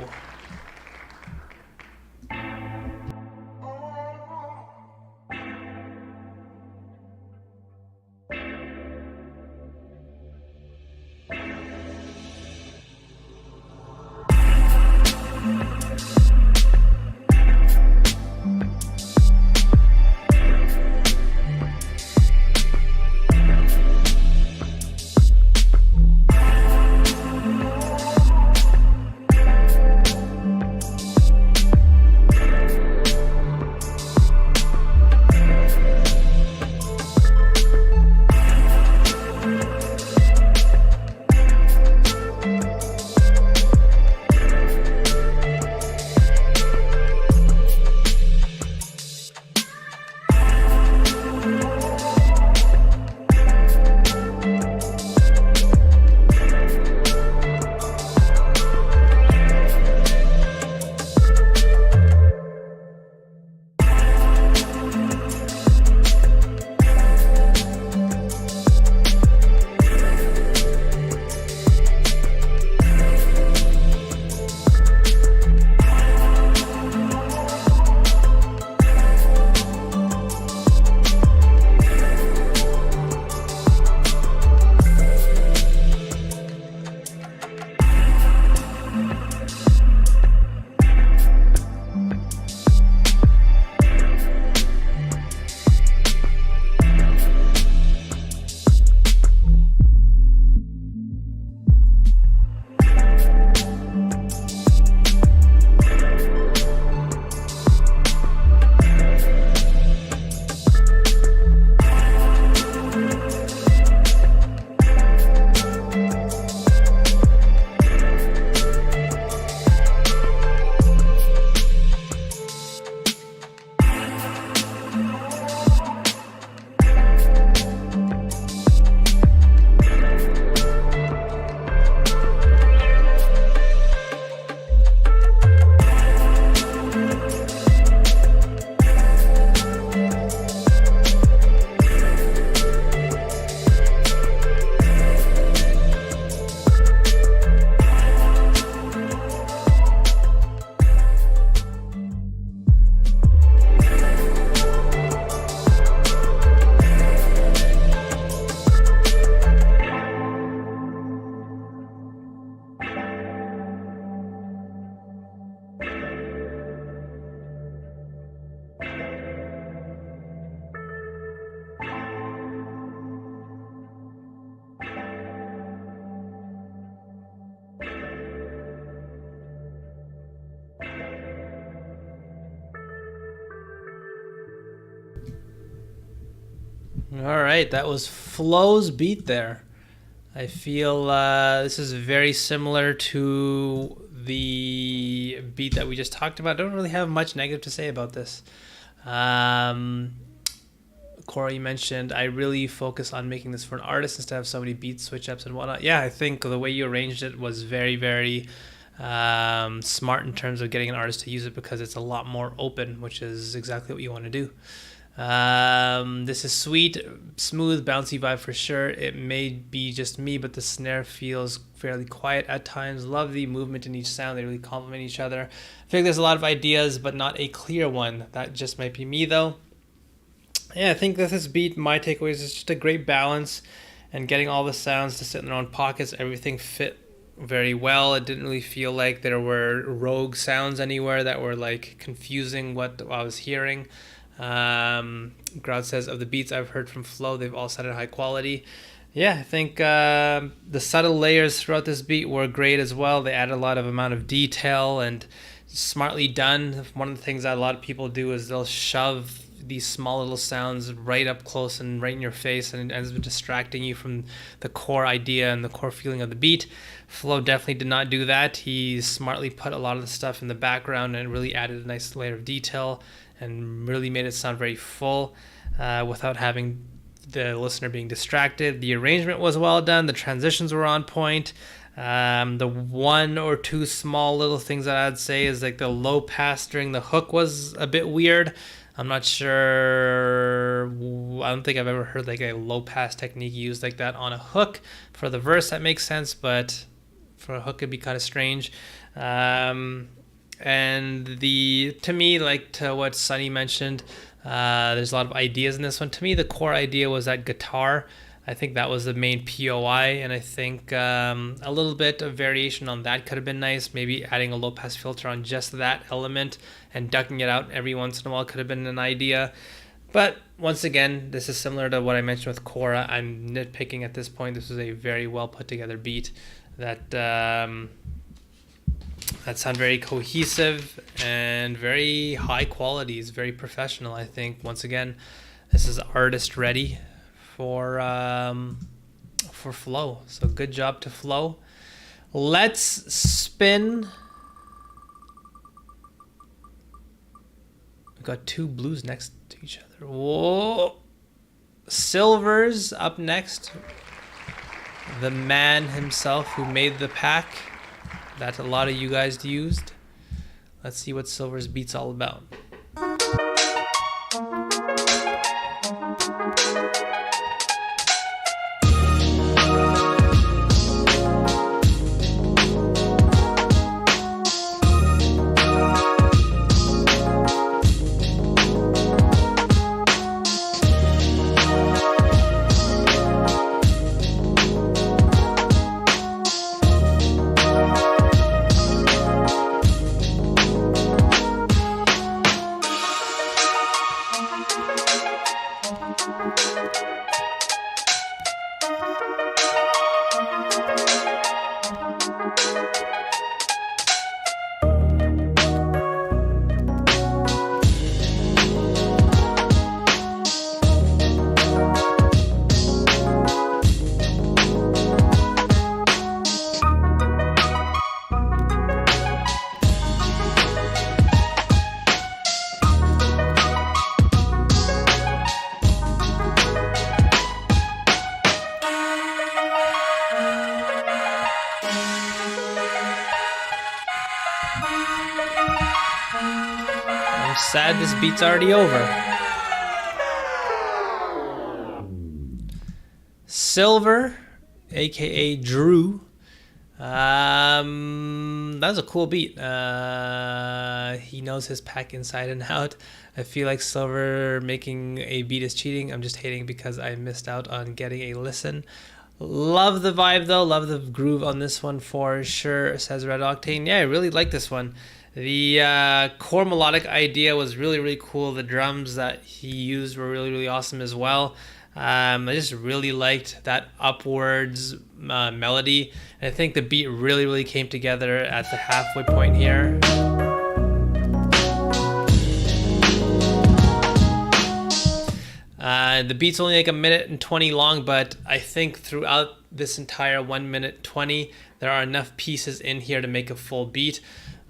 All right, that was Flo's beat there. I feel this is very similar to the beat that we just talked about. I don't really have much negative to say about this. Corey mentioned I really focus on making this for an artist instead of so many beat switch ups and whatnot. Yeah, I think the way you arranged it was very, very smart in terms of getting an artist to use it, because it's a lot more open, which is exactly what you want to do. This is sweet, smooth, bouncy vibe for sure. It may be just me, but the snare feels fairly quiet at times. Love the movement in each sound. They really complement each other. I think there's a lot of ideas, but not a clear one. That just might be me though. Yeah, I think that this beat, my takeaways, is just a great balance and getting all the sounds to sit in their own pockets. Everything fit very well. It didn't really feel like there were rogue sounds anywhere that were like confusing what I was hearing. Grout says, of the beats I've heard from Flo, they've all sounded high quality. Yeah, I think the subtle layers throughout this beat were great as well. They added a lot of amount of detail and smartly done. One of the things that a lot of people do is they'll shove these small little sounds right up close and right in your face, and it ends up distracting you from the core idea and the core feeling of the beat. Flo definitely did not do that. He smartly put a lot of the stuff in the background and really added a nice layer of detail and really made it sound very full without having the listener being distracted. The arrangement was well done. The transitions were on point. The one or two small little things that I'd say is like the low pass during the hook was a bit weird. I'm not sure. I don't think I've ever heard like a low pass technique used like that on a hook. For the verse, that makes sense, but for a hook, it'd be kind of strange. And to me, like to what Sonny mentioned, there's a lot of ideas in this one. To me, the core idea was that guitar. I think that was the main POI, and I think a little bit of variation on that could have been nice. Maybe adding a low-pass filter on just that element and ducking it out every once in a while could have been an idea. But once again, this is similar to what I mentioned with Cora. I'm nitpicking at this point. This is a very well put together beat that sound very cohesive and very high quality. It's very professional, I think. Once again, this is artist ready for Flo. So good job to Flo. Let's spin. We've got two blues next to each other. Whoa. Silver's up next. The man himself who made the pack that a lot of you guys used. Let's see what Silver's beat's all about. I'm sad this beat's already over. Silver, aka Drew. That was a cool beat. He knows his pack inside and out. I feel like Silver making a beat is cheating. I'm just hating because I missed out on getting a listen. Love the vibe though. Love the groove on this one for sure, says Red Octane. Yeah, I really like this one. The core melodic idea was really, really cool. The drums that he used were really, really awesome as well. I just really liked that upwards melody. And I think the beat really, really came together at the halfway point here. The beat's only like 1:20 long, but I think throughout this entire 1:20, there are enough pieces in here to make a full beat.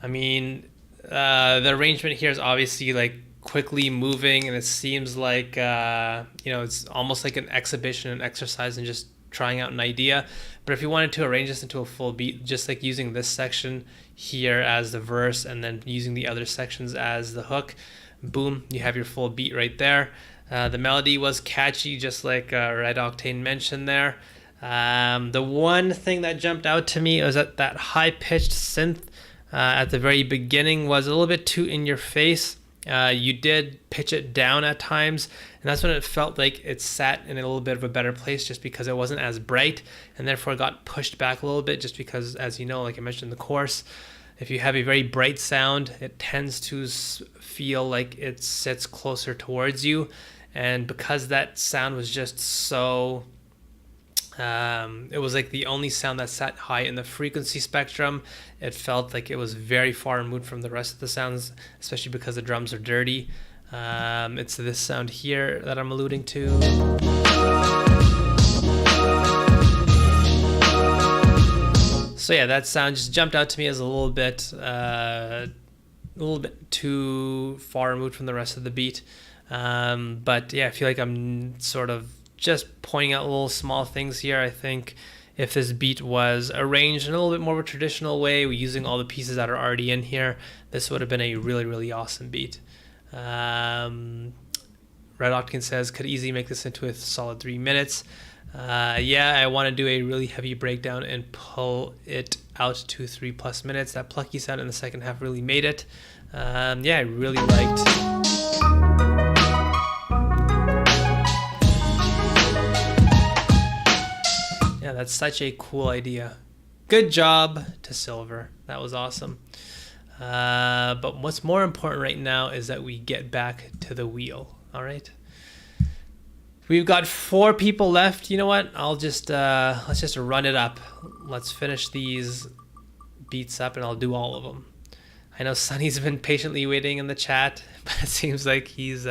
I mean, the arrangement here is obviously like quickly moving, and it seems like it's almost like an exhibition, an exercise, and just trying out an idea. But if you wanted to arrange this into a full beat, just like using this section here as the verse and then using the other sections as the hook, boom, you have your full beat right there. The melody was catchy, just like Red Octane mentioned there. The one thing that jumped out to me was that high-pitched synth at the very beginning was a little bit too in your face. You did pitch it down at times, and that's when it felt like it sat in a little bit of a better place, just because it wasn't as bright, and therefore got pushed back a little bit, just because, as you know, like I mentioned in the chorus, if you have a very bright sound, it tends to feel like it sits closer towards you. And because that sound was just so it was like the only sound that sat high in the frequency spectrum, it felt like it was very far removed from the rest of the sounds, especially because the drums are dirty. It's this sound here that I'm alluding to. So yeah, that sound just jumped out to me as a little bit too far removed from the rest of the beat. But yeah, I feel like I'm sort of just pointing out little small things here. I think if this beat was arranged in a little bit more of a traditional way, using all the pieces that are already in here, this would have been a really, really awesome beat. Red Octane says, could easily make this into a solid 3 minutes. Yeah, I want to do a really heavy breakdown and pull it out to 3+ minutes. That plucky sound in the second half really made it. Yeah, I really liked... Yeah, that's such a cool idea. Good job to Silver. That was awesome. But what's more important right now is that we get back to the wheel. All right. We've got 4 people left. You know what? I'll just let's just run it up. Let's finish these beats up, and I'll do all of them. I know Sunny's been patiently waiting in the chat, but it seems like he's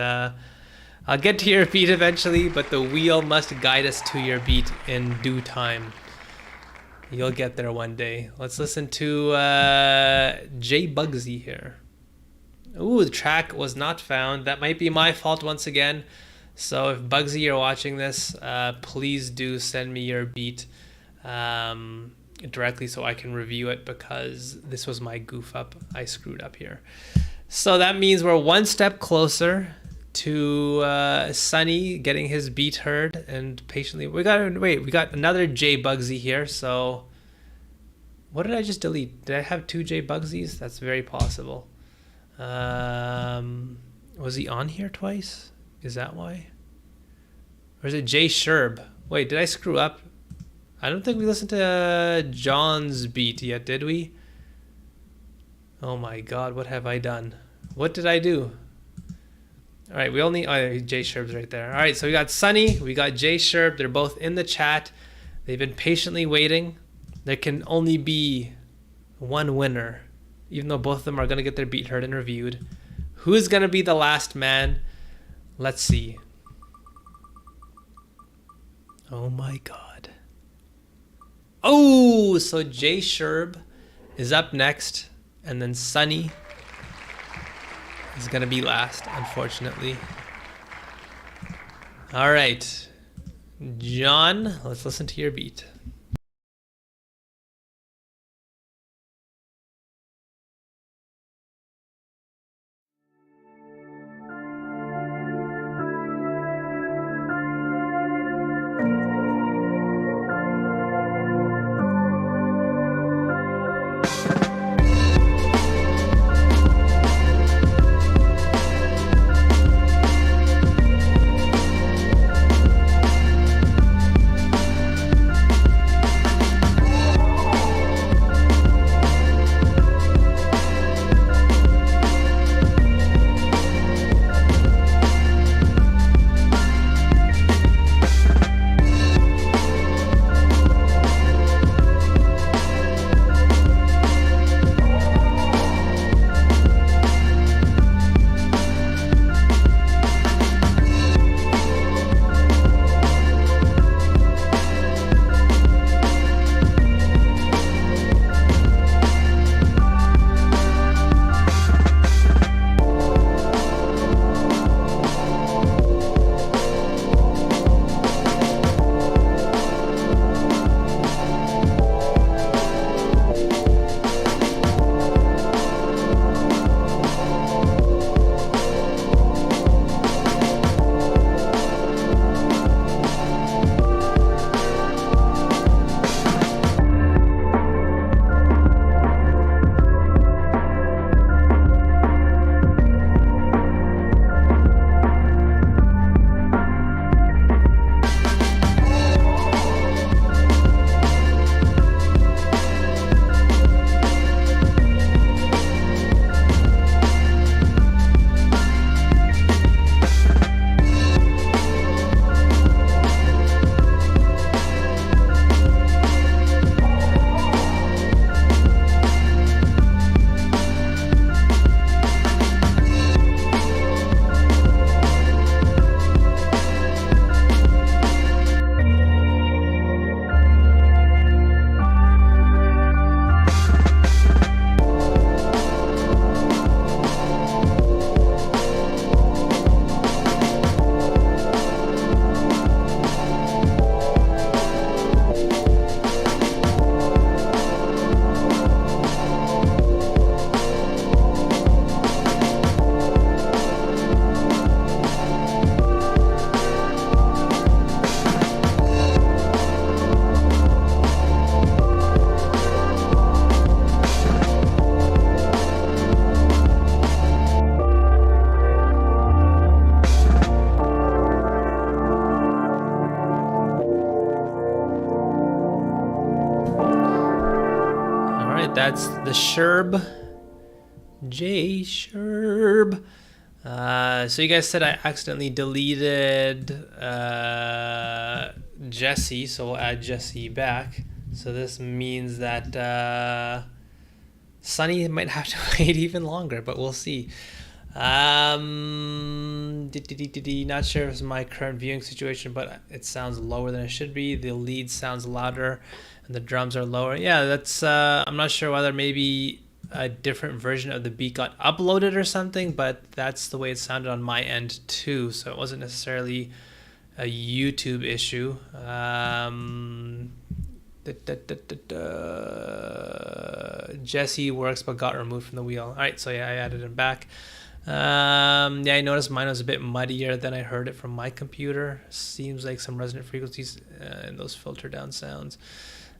I'll get to your beat eventually, but the wheel must guide us to your beat in due time. You'll get there one day. Let's listen to J Bugsy here. Ooh, the track was not found. That might be my fault once again. So if Bugsy, you're watching this, please do send me your beat directly so I can review it, because this was my goof up. I screwed up here. So that means we're one step closer to Sunny getting his beat heard, and patiently we got another J Bugsy here. So what did I just delete? Did I have 2 J Bugsies? That's very possible. Was he on here twice? Is that why? Or is it J Sherb? Wait, did I screw up? I don't think we listened to John's beat yet, did we? Oh my god, what have I done? What did I do? All right, we only... Oh, Jay Sherb's right there. All right, so we got Sunny, we got Jay Sherb. They're both in the chat. They've been patiently waiting. There can only be one winner, even though both of them are going to get their beat heard and reviewed. Who's going to be the last man? Let's see. Oh my god. Oh, so Jay Sherb is up next, and then Sunny is gonna be last, unfortunately. All right, John, let's listen to your beat. but that's the Sherb. J Sherb. So you guys said I accidentally deleted Jesse, so we'll add Jesse back. So this means that Sunny might have to wait even longer, but we'll see. Not sure if it's my current viewing situation, but it sounds lower than it should be. The lead sounds louder and the drums are lower. Yeah, that's I'm not sure whether maybe a different version of the beat got uploaded or something, but that's the way it sounded on my end too, so it wasn't necessarily a YouTube issue. Jesse works but got removed from the wheel. All right, so yeah, I added him back. Yeah, I noticed mine was a bit muddier than I heard it from my computer. Seems like some resonant frequencies in those filter down sounds.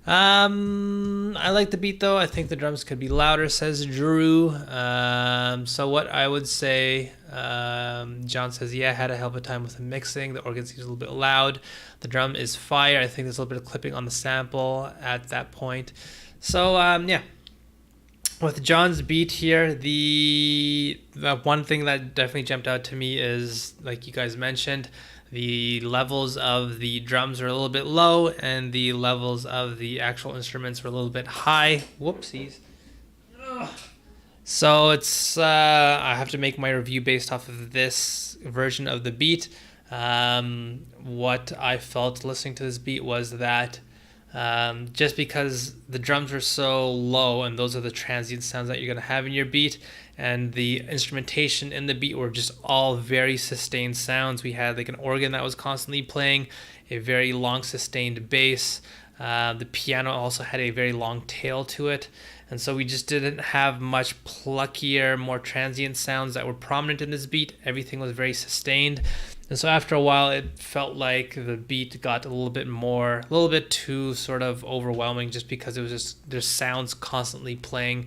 I like the beat though. I think the drums could be louder, says Drew. So what I would say, John says, yeah, I had a hell of a time with the mixing. The organ seems a little bit loud. The drum is fire. I think there's a little bit of clipping on the sample at that point. So yeah. With John's beat here, the one thing that definitely jumped out to me is, like you guys mentioned, the levels of the drums are a little bit low and the levels of the actual instruments were a little bit high. Whoopsies. So it's I have to make my review based off of this version of the beat. What I felt listening to this beat was that just because the drums are so low and those are the transient sounds that you're going to have in your beat, and the instrumentation in the beat were just all very sustained sounds. We had like an organ that was constantly playing, a very long sustained bass. The piano also had a very long tail to it, and so we just didn't have much pluckier, more transient sounds that were prominent in this beat. Everything was very sustained. And so after a while, it felt like the beat got a little bit too sort of overwhelming, just because it was just, there's sounds constantly playing.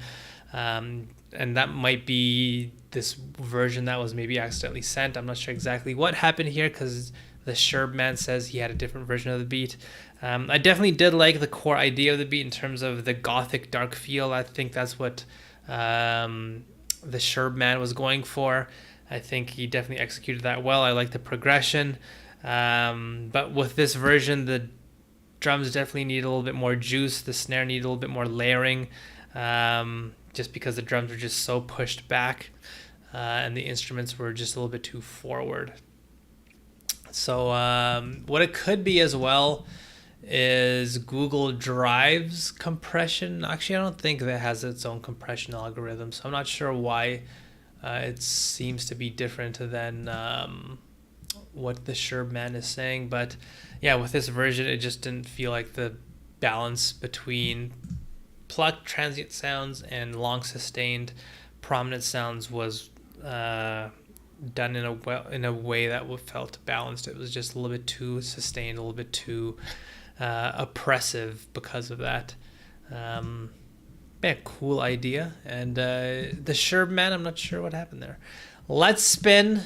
And that might be this version that was maybe accidentally sent. I'm not sure exactly what happened here, because the Sherb man says he had a different version of the beat. I definitely did like the core idea of the beat in terms of the gothic dark feel. I think that's what the Sherb man was going for. I think he definitely executed that well. I like the progression. But with this version, the drums definitely need a little bit more juice. The snare needed a little bit more layering, just because the drums were just so pushed back, and the instruments were just a little bit too forward. So what it could be as well is Google Drive's compression. Actually, I don't think that has its own compression algorithm, so I'm not sure why it seems to be different than what the Sherb man is saying. But yeah, with this version, it just didn't feel like the balance between plucked transient sounds and long sustained prominent sounds was done in a way that felt balanced. It was just a little bit too sustained, a little bit too oppressive because of that. Yeah, cool idea. And the Sherb man, I'm not sure what happened there. Let's spin.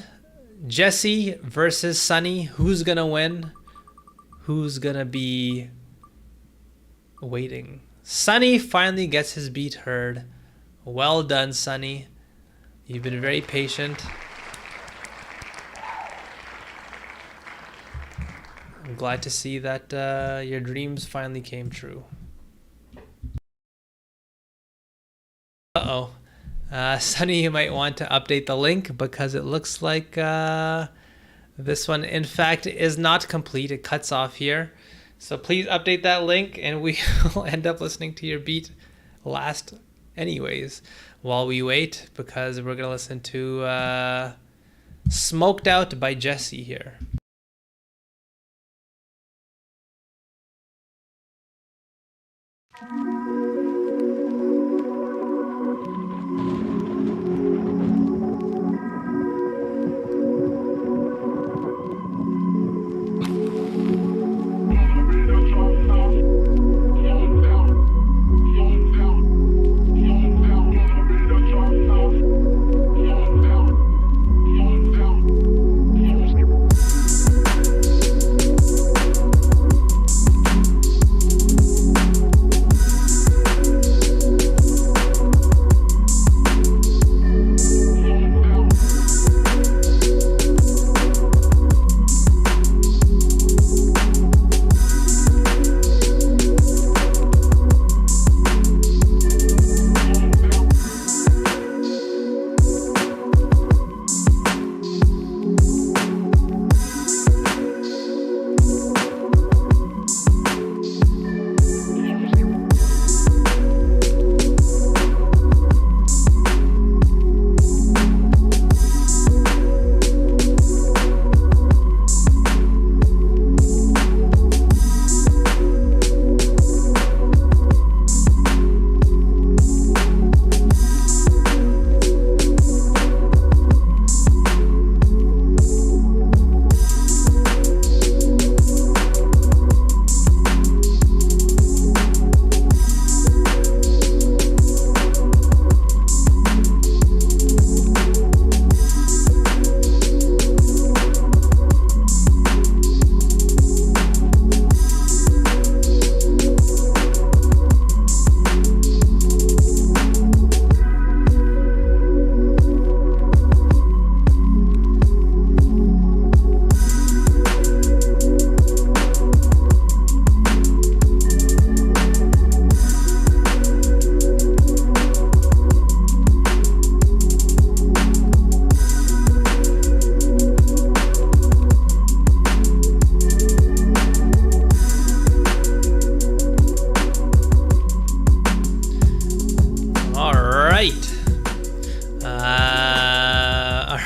Jesse versus Sunny. Who's gonna win? Who's gonna be waiting? Sunny finally gets his beat heard. Well done, Sunny. You've been very patient. I'm glad to see that your dreams finally came true. Uh-oh. Sunny, you might want to update the link, because it looks like this one, in fact, is not complete. It cuts off here. So please update that link, and we will end up listening to your beat last anyways while we wait, because we're going to listen to Smoked Out by Jesse here.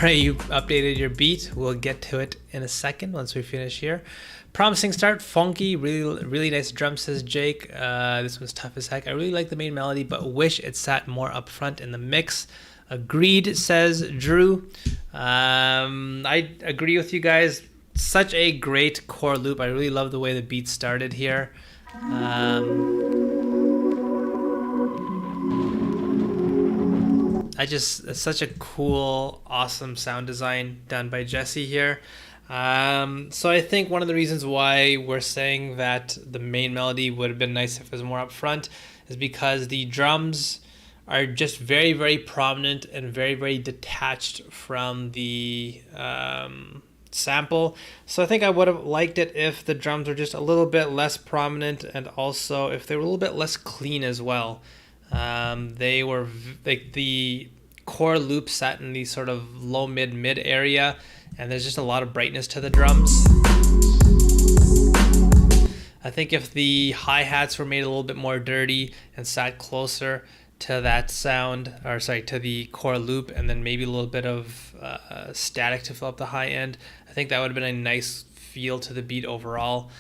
right, you updated your beat. We'll get to it in a second once we finish here. Promising start, funky, really nice drum, says Jake. This one's tough as heck. I really like the main melody, but wish it sat more up front in the mix. Agreed, says Drew. I agree with you guys. Such a great core loop. I really love the way the beat started here. It's such a cool, awesome sound design done by Jesse here. So I think one of the reasons why we're saying that the main melody would have been nice if it was more up front is because the drums are just very, very prominent and very, very detached from the sample. So I think I would have liked it if the drums were just a little bit less prominent, and also if they were a little bit less clean as well. They were like the core loop sat in the sort of low mid area, and there's just a lot of brightness to the drums. I think if the hi-hats were made a little bit more dirty and sat closer to that sound, or sorry, to the core loop, and then maybe a little bit of static to fill up the high end, I think that would have been a nice feel to the beat overall.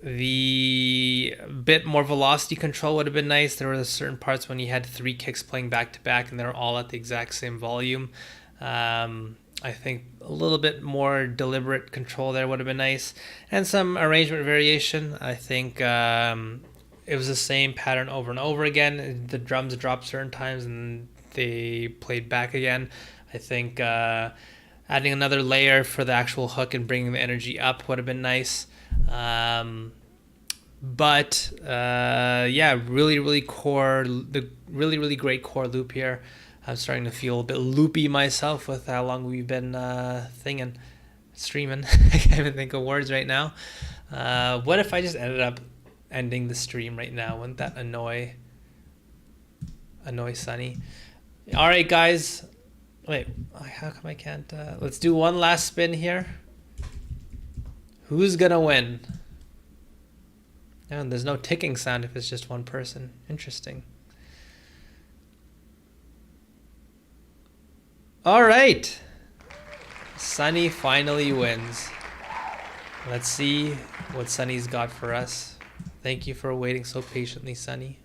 The bit more velocity control would have been nice. There were certain parts when you had 3 kicks playing back to back and they're all at the exact same volume. I think a little bit more deliberate control there would have been nice, and some arrangement variation. I think it was the same pattern over and over again. The drums dropped certain times and they played back again. I think adding another layer for the actual hook and bringing the energy up would have been nice. But yeah, really core, the really great core loop here. I'm starting to feel a bit loopy myself with how long we've been streaming. I can't even think of words right now. What if I just ended up ending the stream right now? Wouldn't that annoy Sunny? All right, guys. Wait, how come I can't? Let's do one last spin here. Who's gonna win? And there's no ticking sound if it's just one person. Interesting. All right. Sunny finally wins. Let's see what Sunny's got for us. Thank you for waiting so patiently, Sunny.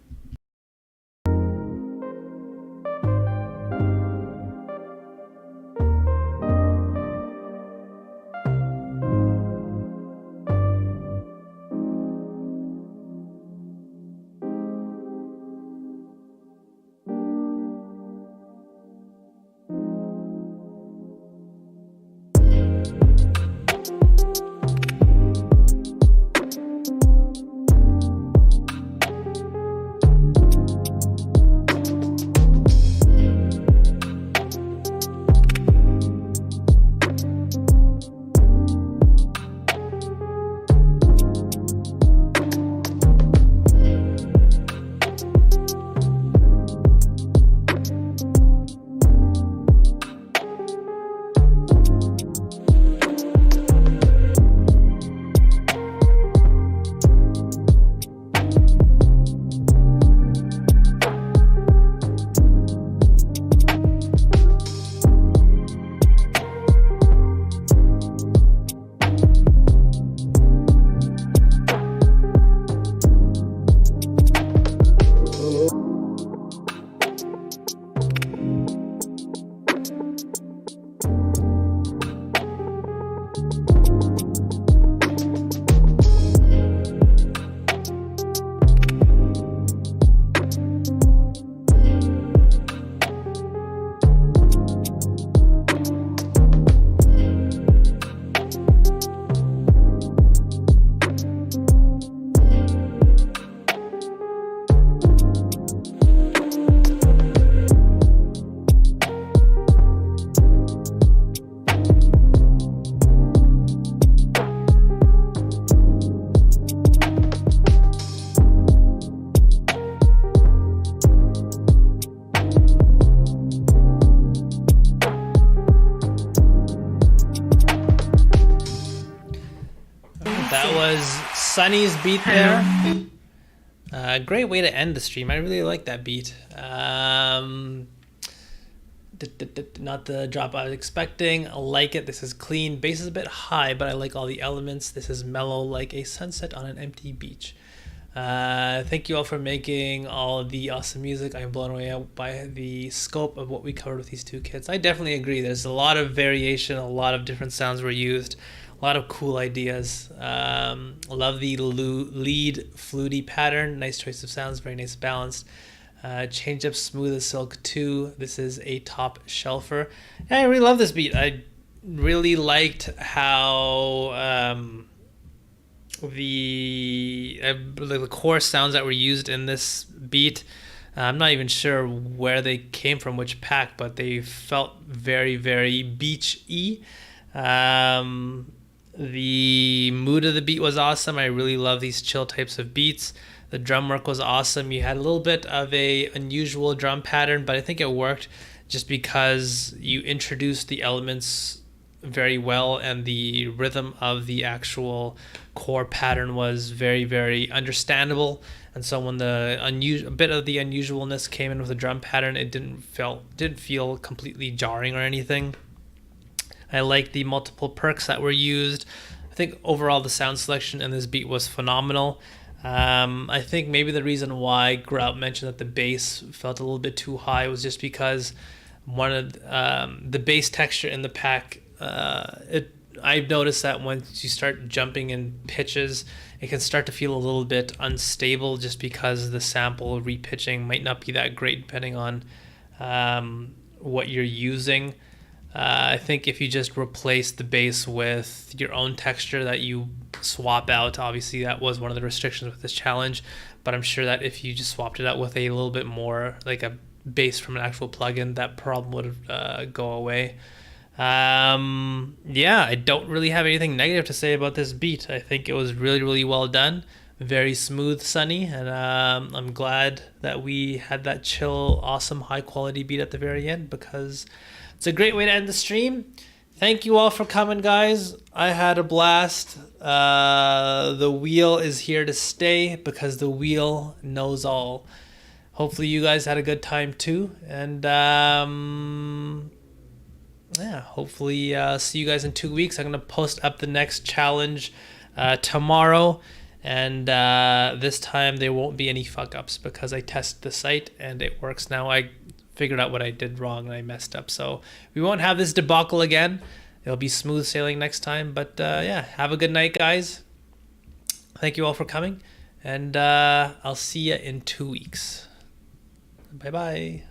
Sunny's beat there. Great way to end the stream. I really like that beat. not the drop I was expecting. I like it. This is clean. Bass is a bit high, but I like all the elements. This is mellow like a sunset on an empty beach. Thank you all for making all the awesome music. I'm blown away by the scope of what we covered with these two kids. I definitely agree. There's a lot of variation, a lot of different sounds were used, a lot of cool ideas. Love the lead fluty pattern. Nice choice of sounds, very nice balanced. Change up smooth as silk too. This is a top shelfer. I really love this beat. I really liked how the core sounds that were used in this beat. I'm not even sure where they came from, which pack, but they felt very, very beach-y. The mood of the beat was awesome. I really love these chill types of beats. The drum work was awesome. You had a little bit of a unusual drum pattern, but I think it worked just because you introduced the elements very well, and the rhythm of the actual core pattern was very, very understandable. And so when a bit of the unusualness came in with the drum pattern, it didn't feel completely jarring or anything. I like the multiple perks that were used. I think overall the sound selection in this beat was phenomenal. I think maybe the reason why Grout mentioned that the bass felt a little bit too high was just because one of the bass texture in the pack, I've noticed that once you start jumping in pitches, it can start to feel a little bit unstable just because the sample repitching might not be that great depending on what you're using. I think if you just replace the bass with your own texture that you swap out, obviously that was one of the restrictions with this challenge, but I'm sure that if you just swapped it out with a little bit more like a bass from an actual plugin, that problem would go away. Yeah, I don't really have anything negative to say about this beat. I think it was really, really well done. Very smooth, Sunny, and I'm glad that we had that chill, awesome, high quality beat at the very end, because it's a great way to end the stream. Thank you all for coming, guys. I had a blast. The wheel is here to stay because the wheel knows all. Hopefully you guys had a good time too, and yeah, hopefully see you guys in 2 weeks. I'm gonna post up the next challenge tomorrow, and this time there won't be any fuck ups because I tested the site and it works now. I figured out what I did wrong and I messed up, so we won't have this debacle again. It'll be smooth sailing next time. But yeah, have a good night, guys. Thank you all for coming, and I'll see you in 2 weeks. Bye bye.